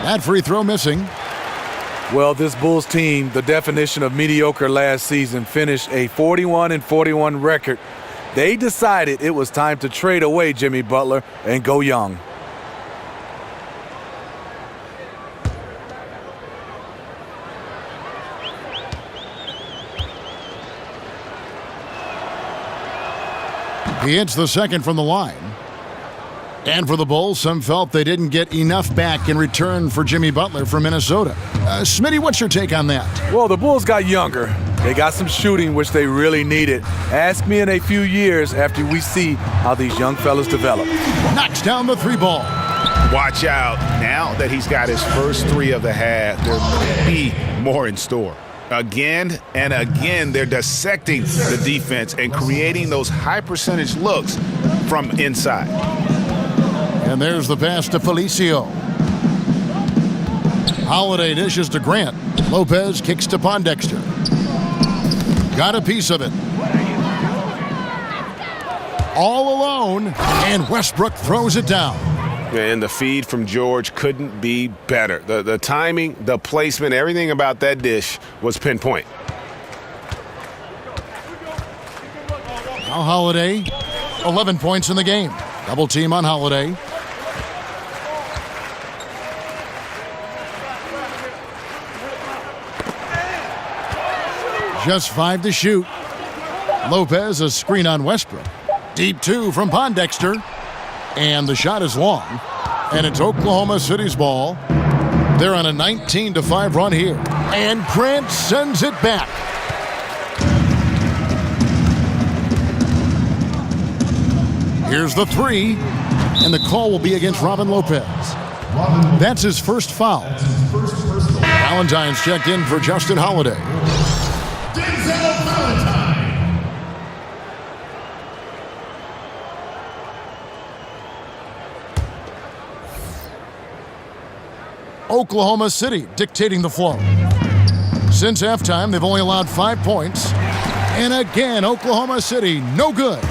That free throw missing. Well, this Bulls team, the definition of mediocre last season, finished a 41-41 record. They decided it was time to trade away Jimmy Butler and go young. He hits the second from the line. And for the Bulls, some felt they didn't get enough back in return for Jimmy Butler from Minnesota. Smitty, what's your take on that? Well, the Bulls got younger. They got some shooting, which they really needed. Ask me in a few years after we see how these young fellas develop. Knocks down the 3-ball. Watch out. Now that he's got his first 3 of the half, there may be more in store. Again and again, they're dissecting the defense and creating those high-percentage looks from inside. And there's the pass to Felicio. Holiday dishes to Grant. Lopez kicks to Pondexter. Got a piece of it. All alone, and Westbrook throws it down. And the feed from George couldn't be better. The timing, the placement, everything about that dish was pinpoint. Now Holiday, 11 points in the game. Double team on Holiday. Just 5 to shoot. Lopez, a screen on Westbrook. Deep 2 from Pondexter. And the shot is long. And it's Oklahoma City's ball. They're on a 19-5 run here. And Grant sends it back. Here's the 3. And the call will be against Robin Lopez. That's his first foul. Valentine's checked in for Justin Holiday. Oklahoma City dictating the flow. Since halftime, they've only allowed 5 points. And again, Oklahoma City, no good.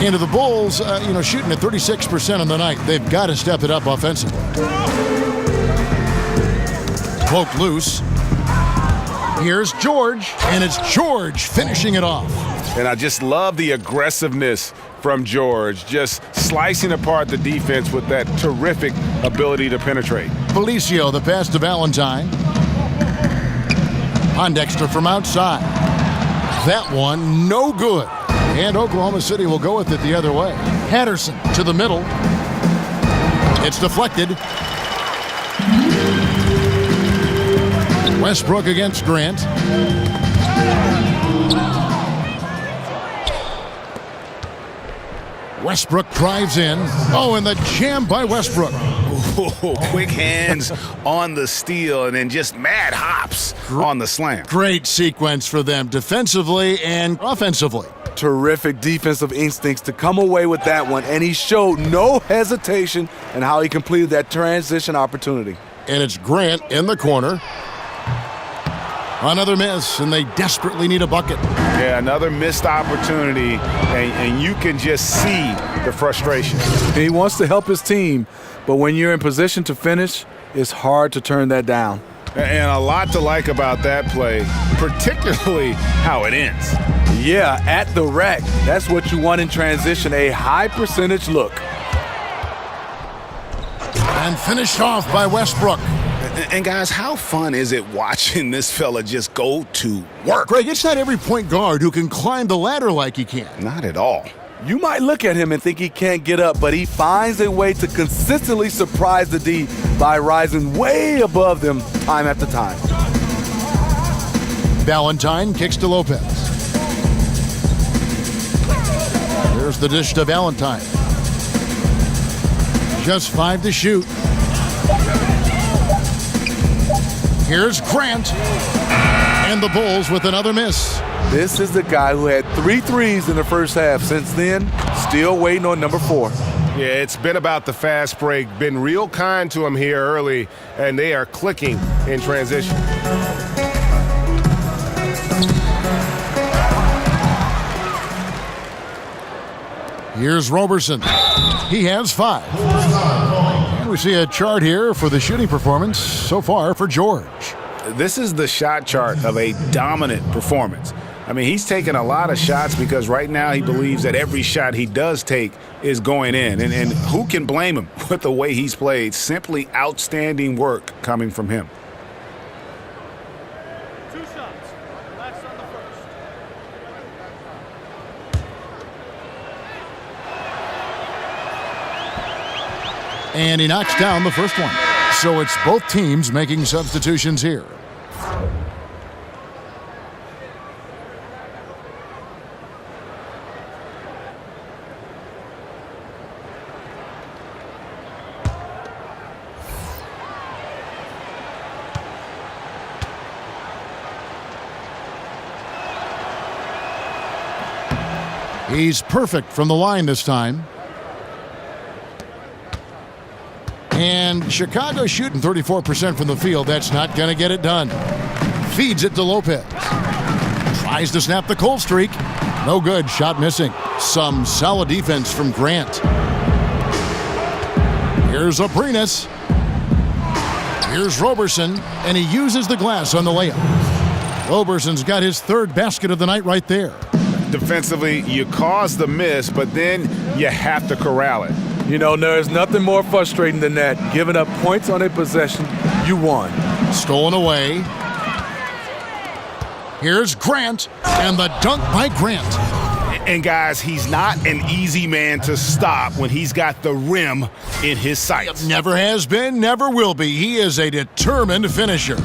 Into the Bulls, shooting at 36% on the night. They've got to step it up offensively. Poke loose. Here's George, and it's George finishing it off. And I just love the aggressiveness from George, just slicing apart the defense with that terrific ability to penetrate. Felicio, the pass to Valentine. Pondexter from outside. That one, no good. And Oklahoma City will go with it the other way. Patterson to the middle. It's deflected. Westbrook against Grant. Westbrook drives in. Oh, and the jam by Westbrook. Ooh, quick hands on the steal and then just mad hops on the slam. Great sequence for them defensively and offensively. Terrific defensive instincts to come away with that one, and he showed no hesitation in how he completed that transition opportunity. And it's Grant in the corner. Another miss, and they desperately need a bucket. Yeah, another missed opportunity, and you can just see the frustration. He wants to help his team, but when you're in position to finish, it's hard to turn that down. And a lot to like about that play, particularly how it ends. Yeah, at the rack. That's what you want in transition, a high percentage look. And finished off by Westbrook. And guys, how fun is it watching this fella just go to work? Greg, it's not every point guard who can climb the ladder like he can. Not at all. You might look at him and think he can't get up, but he finds a way to consistently surprise the D by rising way above them time after time. Valentine kicks to Lopez. There's the dish to Valentine. Just 5 to shoot. Here's Grant. And the Bulls with another miss. This is the guy who had 3 threes in the first half. Since then, still waiting on number 4. Yeah, it's been about the fast break. Been real kind to him here early, and they are clicking in transition. Here's Roberson. He has 5. And we see a chart here for the shooting performance so far for George. This is the shot chart of a dominant performance. I mean, he's taken a lot of shots because right now he believes that every shot he does take is going in. And who can blame him with the way he's played? Simply outstanding work coming from him. 2 shots. Last on the first. And he knocks down the first one. So it's both teams making substitutions here. He's perfect from the line this time. And Chicago shooting 34% from the field. That's not going to get it done. Feeds it to Lopez. Tries to snap the cold streak. No good. Shot missing. Some solid defense from Grant. Here's Abrinas. Here's Roberson. And he uses the glass on the layup. Roberson's got his 3rd basket of the night right there. Defensively, you cause the miss, but then you have to corral it. You know, there's nothing more frustrating than that. Giving up points on a possession, you won. Stolen away. Here's Grant, and the dunk by Grant. And guys, he's not an easy man to stop when he's got the rim in his sights. Never has been, never will be. He is a determined finisher.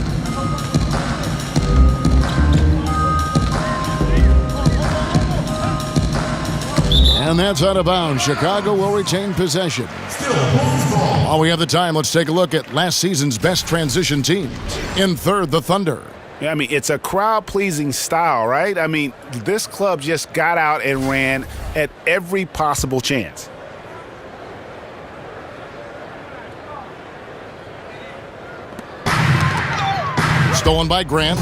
And that's out of bounds. Chicago will retain possession. While we have the time, let's take a look at last season's best transition teams. In 3rd, the Thunder. Yeah, I mean, it's a crowd-pleasing style, right? I mean, this club just got out and ran at every possible chance. Stolen by Grant.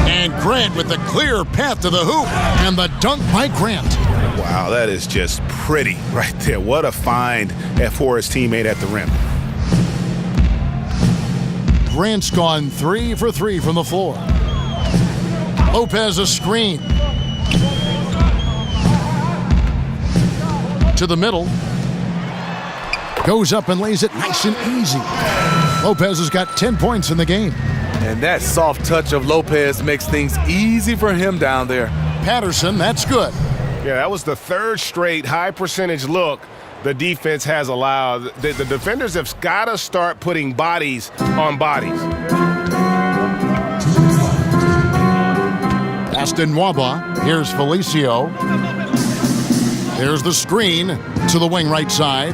And Grant with the clear path to the hoop. And the dunk by Grant. Wow, that is just pretty right there. What a find for his teammate at the rim. Grant's gone 3 for 3 from the floor. Lopez a screen. To the middle. Goes up and lays it nice and easy. Lopez has got 10 points in the game. And that soft touch of Lopez makes things easy for him down there. Patterson, that's good. Yeah, that was the 3rd straight high percentage look the defense has allowed. The defenders have got to start putting bodies on bodies. Aston Nwaba. Here's Felicio. There's the screen to the wing right side.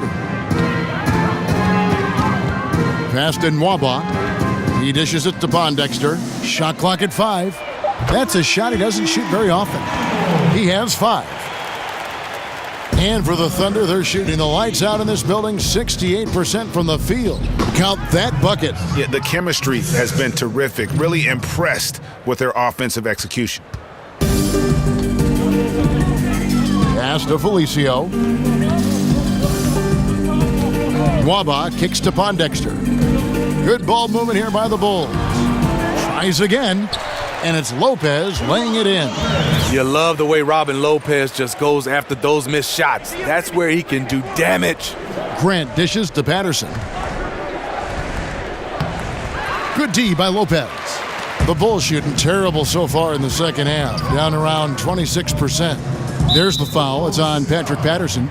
Pass to Nwaba. He dishes it to Pondexter. Shot clock at 5. That's a shot he doesn't shoot very often. He has 5. And for the Thunder, they're shooting the lights out in this building, 68% from the field. Count that bucket. Yeah, the chemistry has been terrific. Really impressed with their offensive execution. Pass to Felicio. Nwaba kicks to Pondexter. Good ball movement here by the Bulls. Tries again, and it's Lopez laying it in. You love the way Robin Lopez just goes after those missed shots. That's where he can do damage. Grant dishes to Patterson. Good D by Lopez. The Bulls shooting terrible so far in the second half, down around 26%. There's the foul. It's on Patrick Patterson.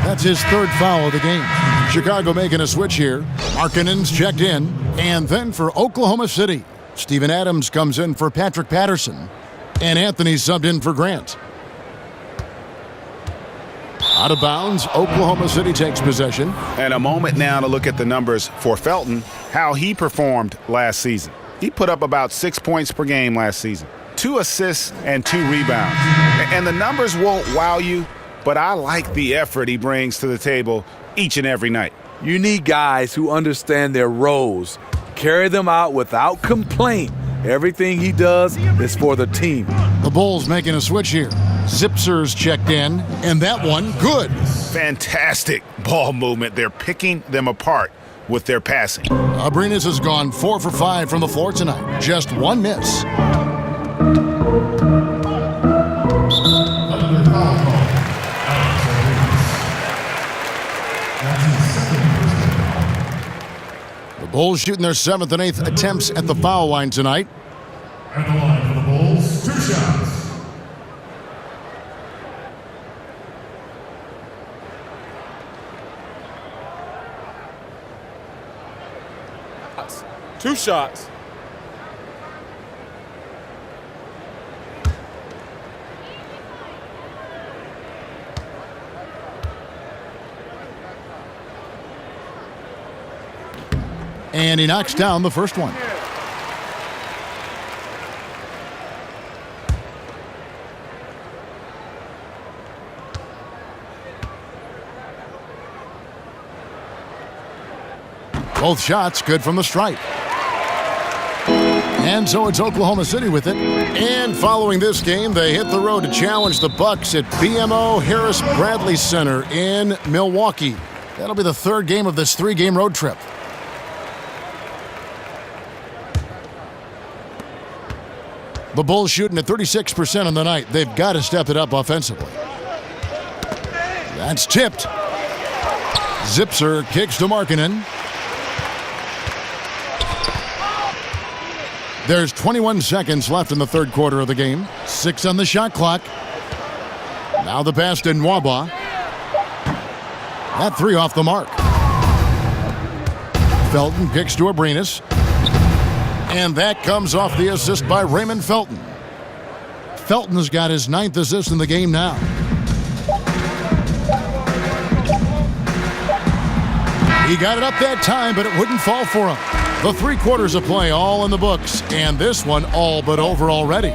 That's his 3rd foul of the game. Chicago making a switch here. Markkanen's checked in. And then for Oklahoma City, Steven Adams comes in for Patrick Patterson. And Anthony subbed in for Grant. Out of bounds, Oklahoma City takes possession. And a moment now to look at the numbers for Felton, how he performed last season. He put up about 6 points per game last season, 2 assists and 2 rebounds. And the numbers won't wow you, but I like the effort he brings to the table each and every night. You need guys who understand their roles, carry them out without complaint. Everything he does is for the team. The Bulls making a switch here. Zipser's checked in, and that one good. Fantastic ball movement. They're picking them apart with their passing. Abrinas has gone 4 for 5 from the floor tonight. Just 1 miss. The Bulls shooting their 7th and 8th attempts at the foul line tonight. At the line for the Bulls, 2 shots. Two shots. And he knocks down the first one. Both shots good from the stripe. And so it's Oklahoma City with it. And following this game, they hit the road to challenge the Bucks at BMO Harris Bradley Center in Milwaukee. That'll be the 3rd game of this 3-game road trip. The Bulls shooting at 36% on the night. They've got to step it up offensively. That's tipped. Zipser kicks to Markkanen. There's 21 seconds left in the 3rd quarter of the game. 6 on the shot clock. Now the pass to Nwaba. That 3 off the mark. Felton kicks to Abrinas. And that comes off the assist by Raymond Felton. Felton's got his 9th assist in the game now. He got it up that time, but it wouldn't fall for him. The 3 quarters of play all in the books, and this one all but over already.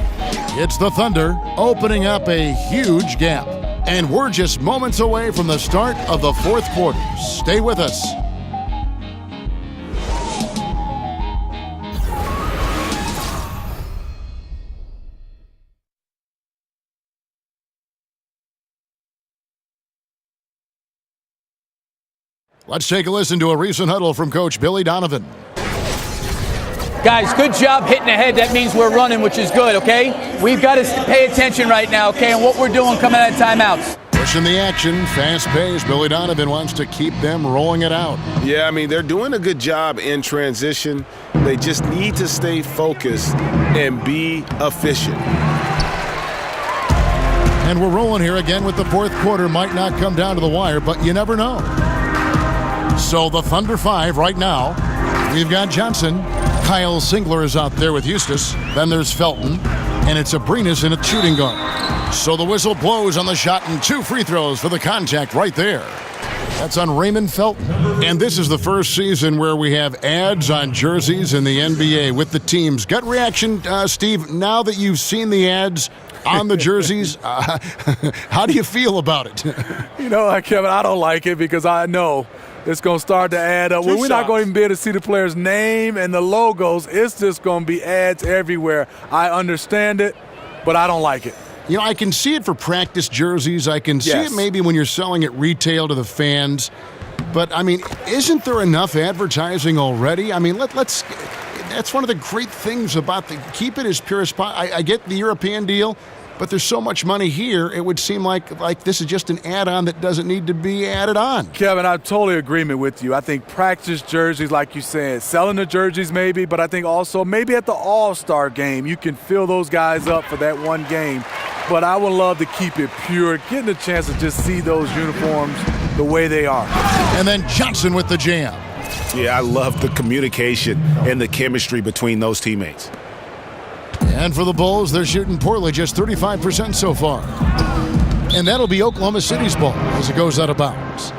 It's the Thunder opening up a huge gap. And we're just moments away from the start of the 4th quarter. Stay with us. Let's take a listen to a recent huddle from Coach Billy Donovan. Guys, good job hitting ahead. That means we're running, which is good, okay? We've got to pay attention right now, okay, and what we're doing coming out of timeouts. Pushing the action, fast pace. Billy Donovan wants to keep them rolling it out. Yeah, I mean, they're doing a good job in transition. They just need to stay focused and be efficient. And we're rolling here again with the 4th quarter. Might not come down to the wire, but you never know. So the Thunder 5 right now. We've got Johnson. Kyle Singler is out there with Eustace. Then there's Felton. And it's Abrinas in a shooting guard. So the whistle blows on the shot and 2 free throws for the contact right there. That's on Raymond Felton. And this is the first season where we have ads on jerseys in the NBA with the teams. Gut reaction, Steve, now that you've seen the ads on the jerseys, how do you feel about it? You know, Kevin, I don't like it because I know it's going to start to add up. We're not going to even be able to see the player's name and the logos. It's just going to be ads everywhere. I understand it, but I don't like it. You know, I can see it for practice jerseys. I can see it maybe when you're selling it retail to the fans. But, I mean, isn't there enough advertising already? I mean, let's that's one of the great things about keep it as pure as possible. I get the European deal, but there's so much money here, it would seem like this is just an add-on that doesn't need to be added on. Kevin, I'm totally agreement with you. I think practice jerseys, like you said, selling the jerseys maybe, but I think also maybe at the All-Star game, you can fill those guys up for that one game. But I would love to keep it pure, getting a chance to just see those uniforms the way they are. And then Johnson with the jam. Yeah, I love the communication and the chemistry between those teammates. And for the Bulls, they're shooting poorly, just 35% so far. And that'll be Oklahoma City's ball as it goes out of bounds.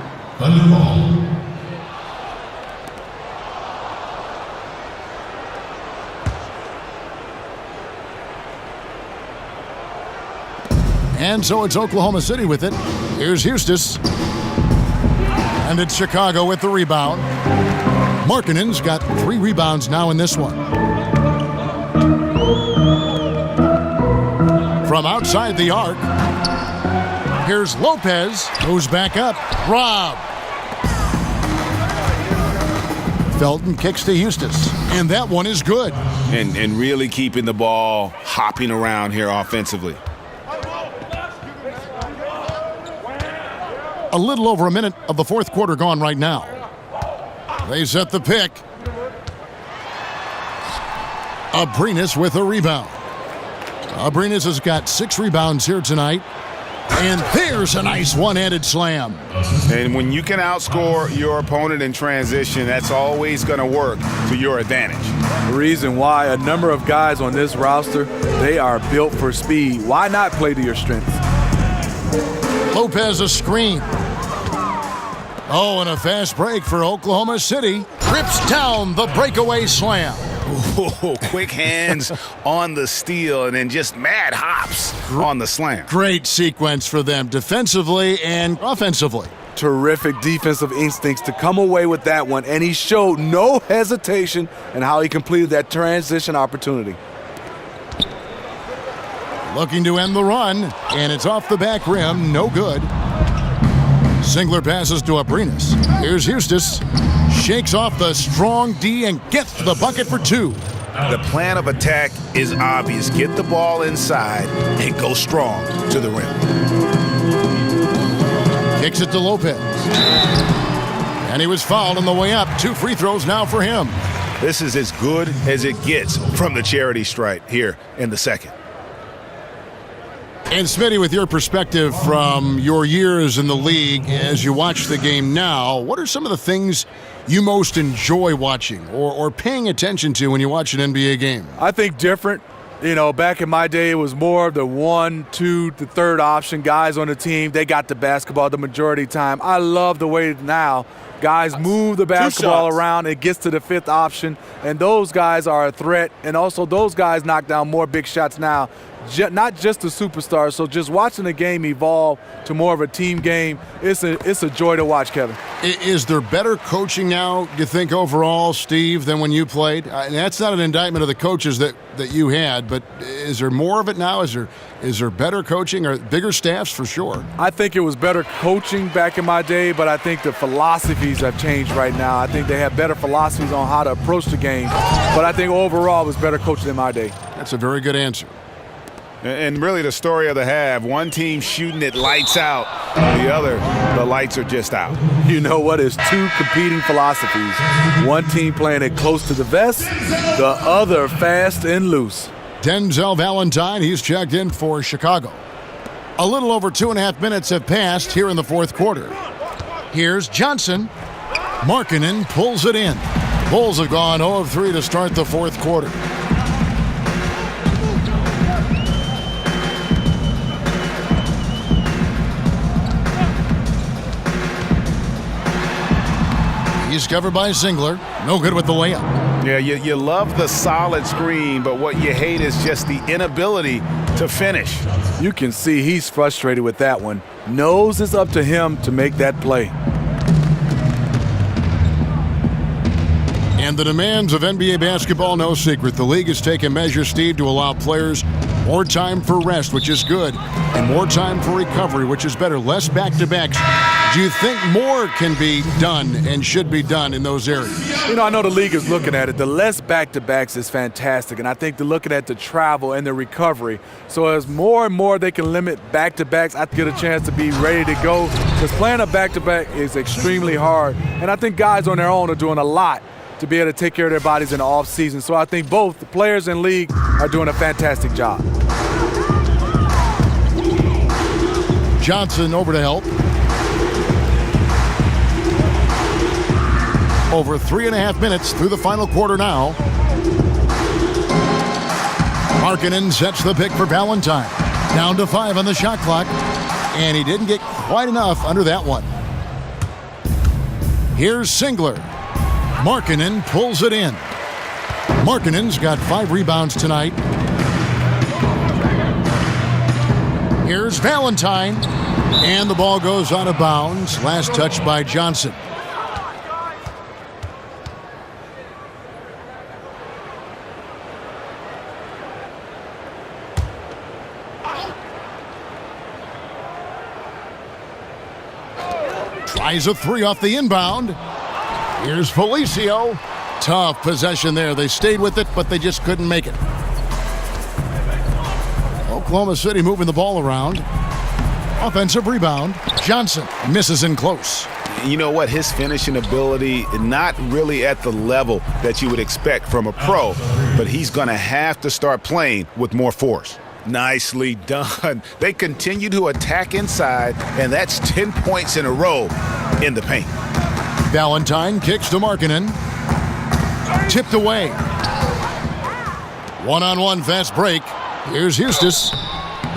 And so it's Oklahoma City with it. Here's Eustace. And it's Chicago with the rebound. Markkanen's got 3 rebounds now in this one. From outside the arc, here's Lopez, goes back up. Rob. Felton kicks to Eustace, and that one is good. And really keeping the ball hopping around here offensively. A little over a minute of the fourth quarter gone right now. They set the pick. Abrinas with a rebound. Abrinas has got 6 rebounds here tonight. And there's a nice one-handed slam. And when you can outscore your opponent in transition, that's always going to work to your advantage. The reason why a number of guys on this roster, they are built for speed. Why not play to your strengths? Lopez a screen. Oh, and a fast break for Oklahoma City. Rips down the breakaway slam. Ooh, quick hands on the steal and then just mad hops on the slam. Great sequence for them defensively and offensively. Terrific defensive instincts to come away with that one, and he showed no hesitation in how he completed that transition opportunity. Looking to end the run, and it's off the back rim, no good. Singler passes to Abrinas. Here's Eustace. Shakes off the strong D and gets the bucket for 2. The plan of attack is obvious. Get the ball inside and go strong to the rim. Kicks it to Lopez. And he was fouled on the way up. 2 free throws now for him. This is as good as it gets from the charity stripe here in the second. And Smitty, with your perspective from your years in the league, as you watch the game now, what are some of the things you most enjoy watching or paying attention to when you watch an NBA game? I think different. You know, back in my day, it was more of the 1, 2, the third option guys on the team. They got the basketball the majority of the time. I love the way now guys move the basketball around. It gets to the 5th option, and those guys are a threat. And also those guys knock down more big shots now. Not just the superstars. So just watching the game evolve to more of a team game, it's a joy to watch, Kevin. Is there better coaching now, you think, overall, Steve, than when you played? And that's not an indictment of the coaches that you had, but is there more of it now? Is there better coaching or bigger staffs for sure? I think it was better coaching back in my day, but I think the philosophies have changed right now. I think they have better philosophies on how to approach the game, but I think overall it was better coaching in my day. That's a very good answer. And really the story of the half, one team shooting it lights out, the other, the lights are just out. You know what? It's 2 competing philosophies. One team playing it close to the vest, the other fast and loose. Denzel Valentine, he's checked in for Chicago. A little over 2.5 minutes have passed here in the fourth quarter. Here's Johnson. Markkanen pulls it in. Bulls have gone 0 of 3 to start the fourth quarter. He's covered by Singler. No good with the layup. Yeah, you love the solid screen, but what you hate is just the inability to finish. You can see he's frustrated with that one. Knows it's up to him to make that play. And the demands of NBA basketball, no secret. The league has taken measures, Steve, to allow players more time for rest, which is good, and more time for recovery, which is better. Less back-to-backs. Do you think more can be done and should be done in those areas? You know, I know the league is looking at it. The less back-to-backs is fantastic, and I think they're looking at the travel and the recovery. So as more and more they can limit back-to-backs, I get a chance to be ready to go, because playing a back-to-back is extremely hard. And I think guys on their own are doing a lot to be able to take care of their bodies in the off-season. So I think both the players and league are doing a fantastic job. Johnson over to help. Over 3.5 minutes through the final quarter now. Markkanen sets the pick for Valentine. Down to 5 on the shot clock. And he didn't get quite enough under that one. Here's Singler. Markkanen pulls it in. Markkanen's got 5 rebounds tonight. Here's Valentine. And the ball goes out of bounds. Last touch by Johnson. Tries a 3 off the inbound. Here's Felicio. Tough possession there. They stayed with it, but they just couldn't make it. Oklahoma City moving the ball around. Offensive rebound. Johnson misses in close. You know what? His finishing ability, not really at the level that you would expect from a pro, but he's going to have to start playing with more force. Nicely done. They continue to attack inside, and that's 10 points in a row in the paint. Valentine kicks to Markkanen. Tipped away. One-on-one fast break. Here's Eustace.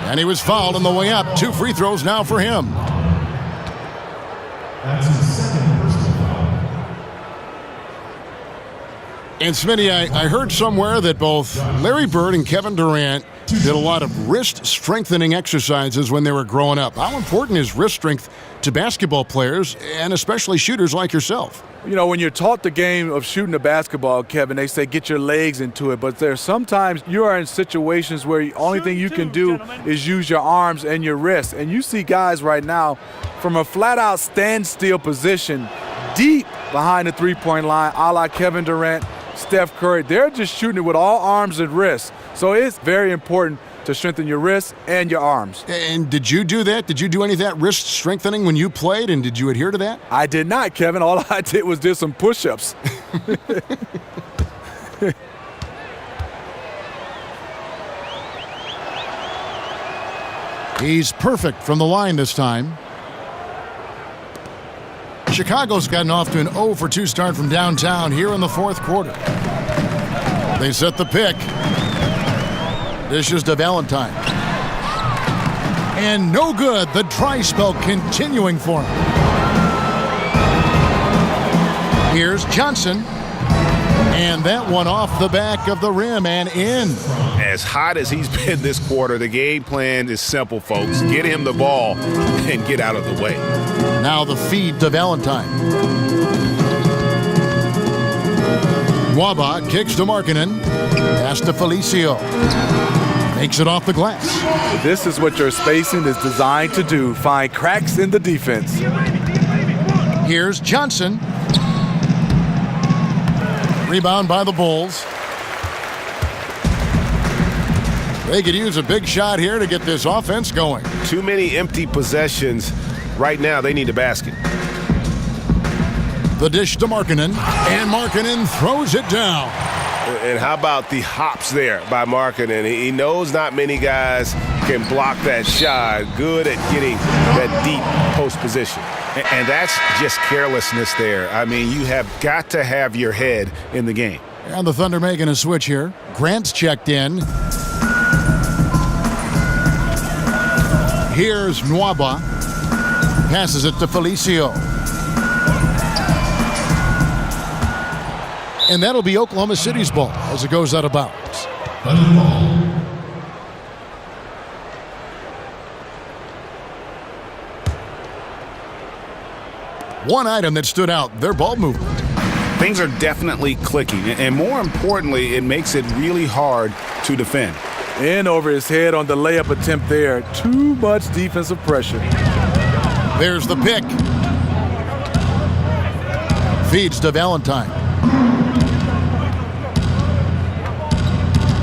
And he was fouled on the way up. 2 free throws now for him. That's his second personal foul. And Smitty, I heard somewhere that both Larry Bird and Kevin Durant did a lot of wrist strengthening exercises when they were growing up. How important is wrist strength to basketball players, and especially shooters like yourself? You know, when you're taught the game of shooting the basketball, Kevin, they say get your legs into it. But there's sometimes you are in situations where the only thing you can do is use your arms and your wrists. And you see guys right now from a flat-out standstill position deep behind the three-point line, a la Kevin Durant, Steph Curry. They're just shooting it with all arms and wrists. So it's very important to strengthen your wrists and your arms. And did you do that? Did you do any of that wrist strengthening when you played, and did you adhere to that? I did not, Kevin. All I did was do some push-ups. He's perfect from the line this time. Chicago's gotten off to an 0 for 2 start from downtown here in the fourth quarter. They set the pick. Dishes to Valentine. And no good. The dry spell continuing for him. Here's Johnson. And that one off the back of the rim and in. As hot as he's been this quarter, the game plan is simple, folks. Get him the ball and get out of the way. Now the feed to Valentine. Nwaba kicks to Markkanen. Pass to Felicio. Makes it off the glass. This is what your spacing is designed to do. Find cracks in the defense. Here's Johnson. Rebound by the Bulls. They could use a big shot here to get this offense going. Too many empty possessions. Right now, they need a basket. The dish to Markkanen. And Markkanen throws it down. And how about the hops there by Markkanen? He knows not many guys can block that shot. Good at getting that deep post position. And that's just carelessness there. I mean, you have got to have your head in the game. And the Thunder making a switch here. Grant's checked in. Here's Nwaba. Passes it to Felicio. And that'll be Oklahoma City's ball as it goes out of bounds. One item that stood out, their ball movement. Things are definitely clicking, and more importantly, it makes it really hard to defend. In over his head on the layup attempt there. Too much defensive pressure. There's the pick. Feeds to Valentine.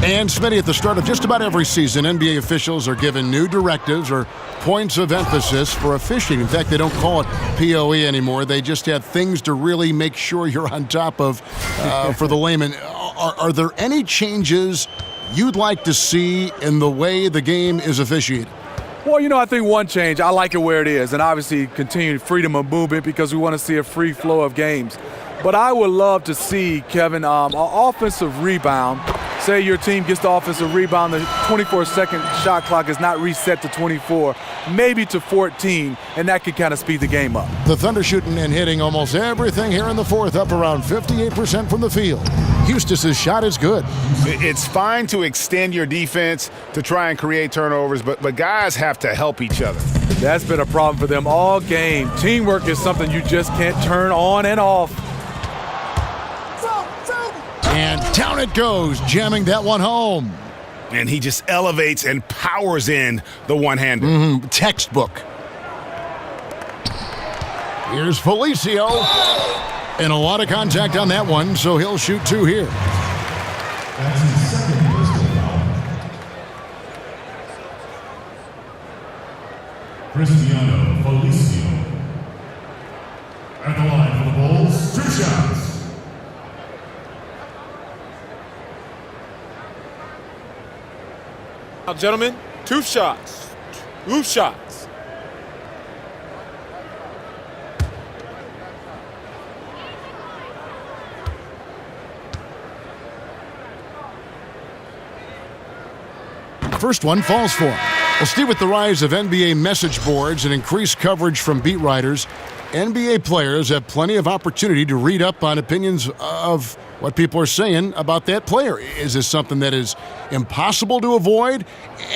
And Smitty, at the start of just about every season, NBA officials are given new directives or points of emphasis for officiating. In fact, they don't call it POE anymore. They just have things to really make sure you're on top of for the layman. Are there any changes you'd like to see in the way the game is officiated? Well, you know, I think one change, I like it where it is, and obviously continued freedom of movement because we want to see a free flow of games. But I would love to see, Kevin, an offensive rebound. Say your team gets the offensive rebound, the 24-second shot clock is not reset to 24, maybe to 14, and that could kind of speed the game up. The Thunder shooting and hitting almost everything here in the fourth, up around 58% from the field. Eustace's shot is good. It's fine to extend your defense to try and create turnovers, but guys have to help each other. That's been a problem for them all game. Teamwork is something you just can't turn on and off. And down it goes, jamming that one home. And he just elevates and powers in the one-hander. Textbook. Here's Felicio. And a lot of contact on that one, so he'll shoot 2 here. That's his second personal foul. Cristiano Felicio. At the line for the Bulls, 2 shots. Now, gentlemen, 2 shots. 2 shots. First one falls for him. Well, Steve, with the rise of NBA message boards and increased coverage from beat writers, NBA players have plenty of opportunity to read up on opinions of what people are saying about that player. Is this something that is impossible to avoid?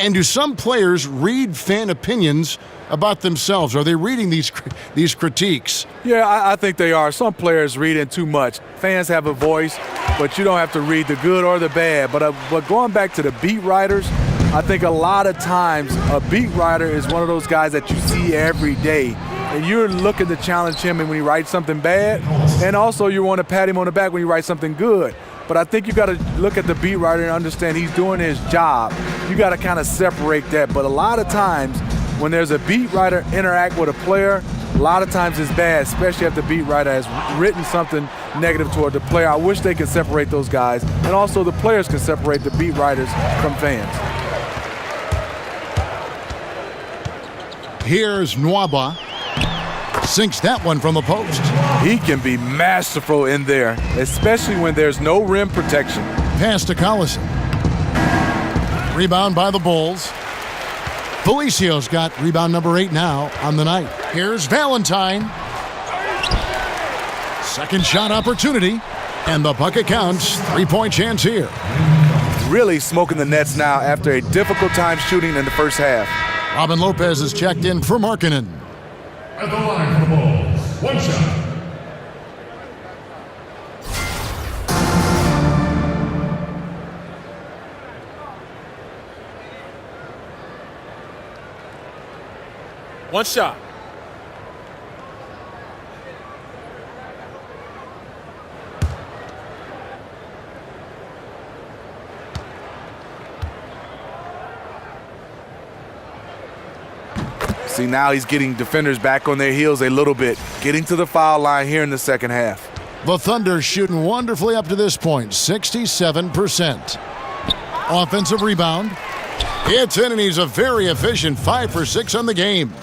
And do some players read fan opinions about themselves? Are they reading these critiques? Yeah, I think they are. Some players read in too much. Fans have a voice, but you don't have to read the good or the bad. But going back to the beat writers, I think a lot of times a beat writer is one of those guys that you see every day. And you're looking to challenge him when he writes something bad, and also you want to pat him on the back when he writes something good. But I think you got to look at the beat writer and understand he's doing his job. You got to kind of separate that. But a lot of times when there's a beat writer interact with a player, a lot of times it's bad, especially if the beat writer has written something negative toward the player. I wish they could separate those guys, and also the players can separate the beat writers from fans. Here's Nwaba. Sinks that one from the post. He can be masterful in there, especially when there's no rim protection. Pass to Collison. Rebound by the Bulls. Felicio's got rebound number 8 now on the night. Here's Valentine. Second shot opportunity, and the bucket counts. 3-point chance here. Really smoking the nets now after a difficult time shooting in the first half. Robin Lopez is checked in for Markkanen. At the line for the Bulls, 1 shot. One shot. See, now he's getting defenders back on their heels a little bit, getting to the foul line here in the second half. The Thunder shooting wonderfully up to this point, 67%. Offensive rebound. It's in, and he's a very efficient 5 for 6 on the game.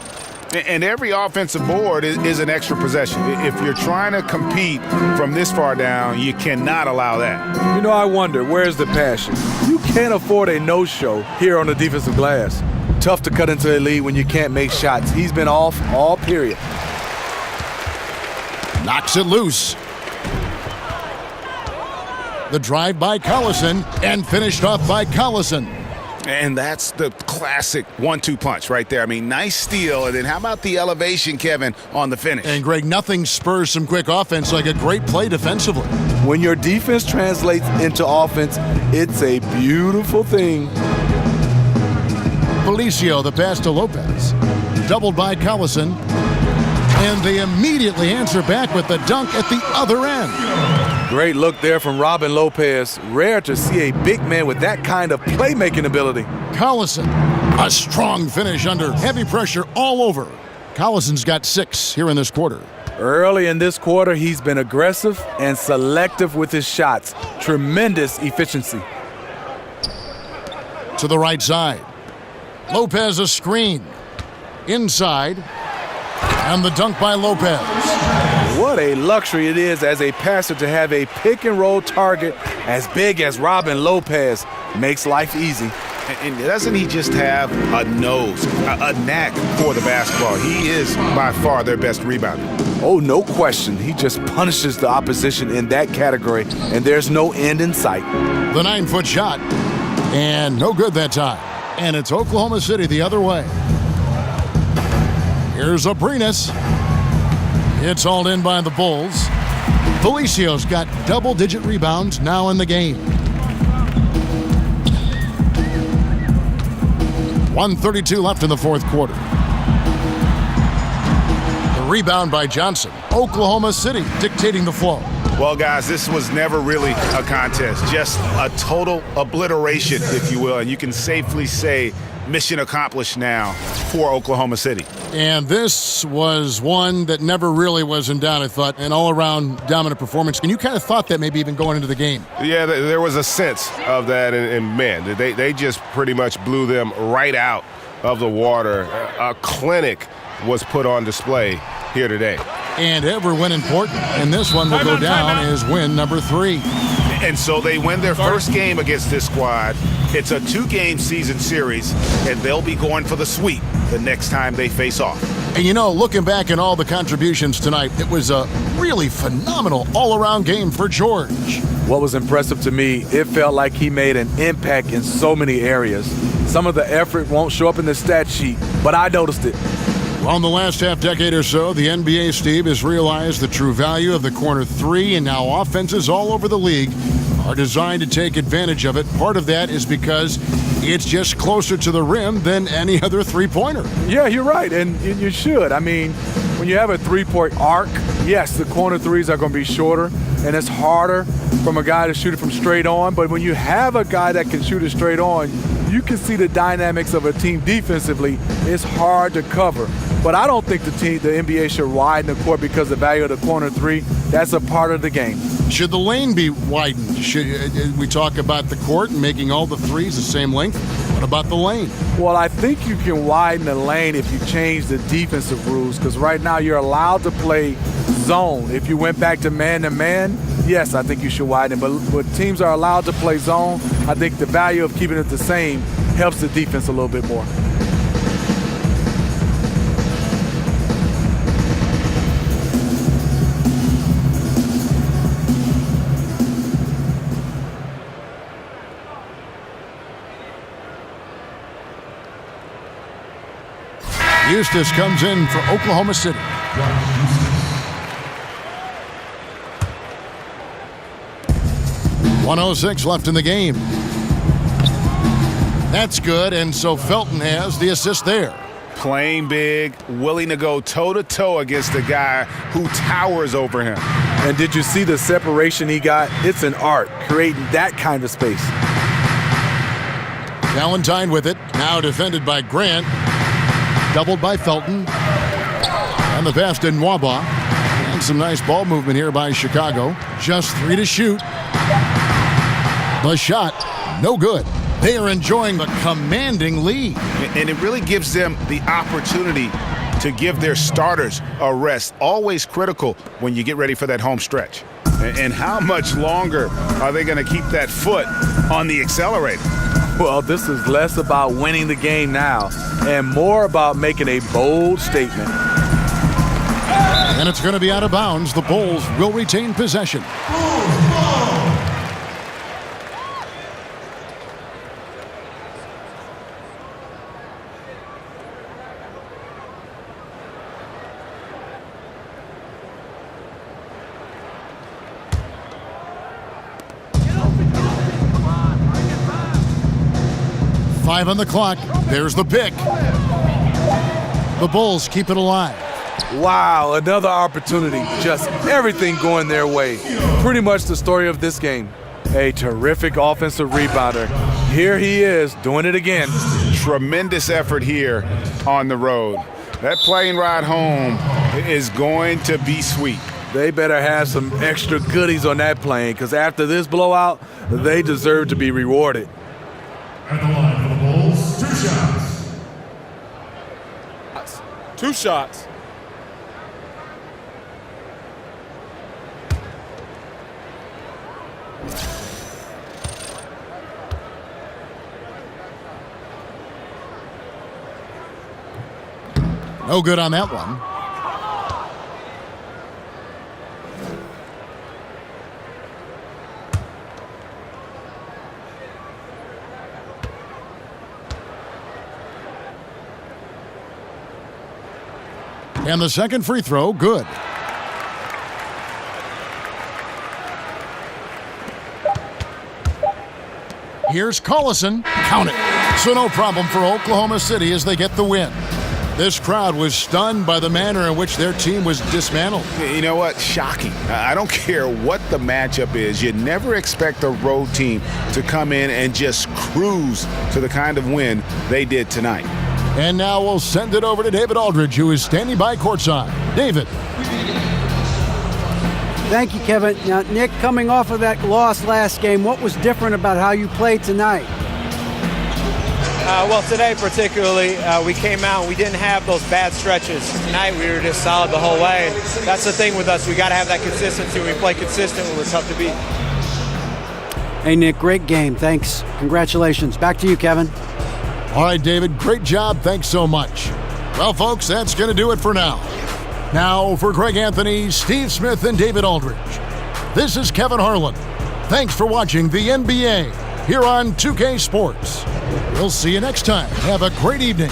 And every offensive board is an extra possession. If you're trying to compete from this far down, you cannot allow that. You know, I wonder, where's the passion? You can't afford a no-show here on the defensive glass. Tough to cut into the lead when you can't make shots. He's been off all period. Knocks it loose. The drive by Collison, and finished off by Collison. And that's the classic 1-2 punch right there. I mean, nice steal, and then how about the elevation, Kevin, on the finish? And Greg, nothing spurs some quick offense like a great play defensively. When your defense translates into offense, it's a beautiful thing. Felicio, the pass to Lopez. Doubled by Collison. And they immediately answer back with the dunk at the other end. Great look there from Robin Lopez. Rare to see a big man with that kind of playmaking ability. Collison, a strong finish under heavy pressure all over. Collison's got 6 here in this quarter. Early in this quarter, he's been aggressive and selective with his shots. Tremendous efficiency. To the right side. Lopez a screen. Inside. And the dunk by Lopez. what a luxury it is as a passer to have a pick-and-roll target as big as Robin Lopez. Makes life easy. And doesn't he just have a nose, a knack for the basketball? He is by far their best rebounder. Oh, no question. He just punishes the opposition in that category, and there's no end in sight. The 9-foot shot, and no good that time. And it's Oklahoma City the other way. Here's Abrinas. It's hauled in by the Bulls. Felicio's got double-digit rebounds now in the game. 1:32 left in the fourth quarter. The rebound by Johnson. Oklahoma City dictating the flow. Well, guys, this was never really a contest, just a total obliteration, if you will. And you can safely say mission accomplished now for Oklahoma City. And this was one that never really was in doubt, I thought, an all-around dominant performance. And you kind of thought that maybe even going into the game. Yeah, there was a sense of that, and man, they just pretty much blew them right out of the water. A clinic was put on display here today. And every win important, and this one will go down as win number 3. And so they win their first game against this squad. It's a 2-game season series, and they'll be going for the sweep the next time they face off. And you know, looking back at all the contributions tonight, it was a really phenomenal all-around game for George. What was impressive to me, it felt like he made an impact in so many areas. Some of the effort won't show up in the stat sheet, but I noticed it. Well, in the last half-decade or so, the NBA, Steve, has realized the true value of the corner 3, and now offenses all over the league are designed to take advantage of it. Part of that is because it's just closer to the rim than any other three-pointer. Yeah, you're right, and you should. I mean, when you have a three-point arc, yes, the corner threes are going to be shorter, and it's harder from a guy to shoot it from straight on. But when you have a guy that can shoot it straight on, you can see the dynamics of a team defensively. It's hard to cover. But I don't think the NBA should widen the court because of the value of the corner 3. That's a part of the game. Should the lane be widened? Should we talk about the court and making all the threes the same length? What about the lane? Well, I think you can widen the lane if you change the defensive rules, because right now you're allowed to play zone. If you went back to man-to-man, yes, I think you should widen it. But when teams are allowed to play zone, I think the value of keeping it the same helps the defense a little bit more. Eustace comes in for Oklahoma City. .106 left in the game. That's good, and so Felton has the assist there. Playing big, willing to go toe-to-toe against a guy who towers over him. And did you see the separation he got? It's an art, creating that kind of space. Valentine with it, now defended by Grant. Doubled by Felton. And the pass to Nwaba. And some nice ball movement here by Chicago. Just 3 to shoot. The shot, no good. They are enjoying the commanding lead. And it really gives them the opportunity to give their starters a rest. Always critical when you get ready for that home stretch. And how much longer are they going to keep that foot on the accelerator? Well, this is less about winning the game now and more about making a bold statement. And it's going to be out of bounds. The Bulls will retain possession. Five on the clock. There's the pick. The Bulls keep it alive. Wow, another opportunity. Just everything going their way. Pretty much the story of this game. A terrific offensive rebounder. Here he is doing it again. Tremendous effort here on the road. That plane ride home is going to be sweet. They better have some extra goodies on that plane, because after this blowout, they deserve to be rewarded. At the line for the Bulls, 2 shots. 2 shots. No good on that one. And the second free throw, good. Here's Collison. Count it. So no problem for Oklahoma City as they get the win. This crowd was stunned by the manner in which their team was dismantled. You know what? Shocking. I don't care what the matchup is. You never expect a road team to come in and just cruise to the kind of win they did tonight. And now we'll send it over to David Aldridge, who is standing by courtside. David. Thank you, Kevin. Now, Nick, coming off of that loss last game, what was different about how you played tonight? Well, today particularly, we came out and we didn't have those bad stretches. Tonight we were just solid the whole way. That's the thing with us. We got to have that consistency. We play consistent when we're tough to beat. Hey, Nick, great game. Thanks. Congratulations. Back to you, Kevin. All right, David, great job. Thanks so much. Well, folks, that's going to do it for now. Now, for Greg Anthony, Steve Smith, and David Aldridge, this is Kevin Harlan. Thanks for watching the NBA here on 2K Sports. We'll see you next time. Have a great evening.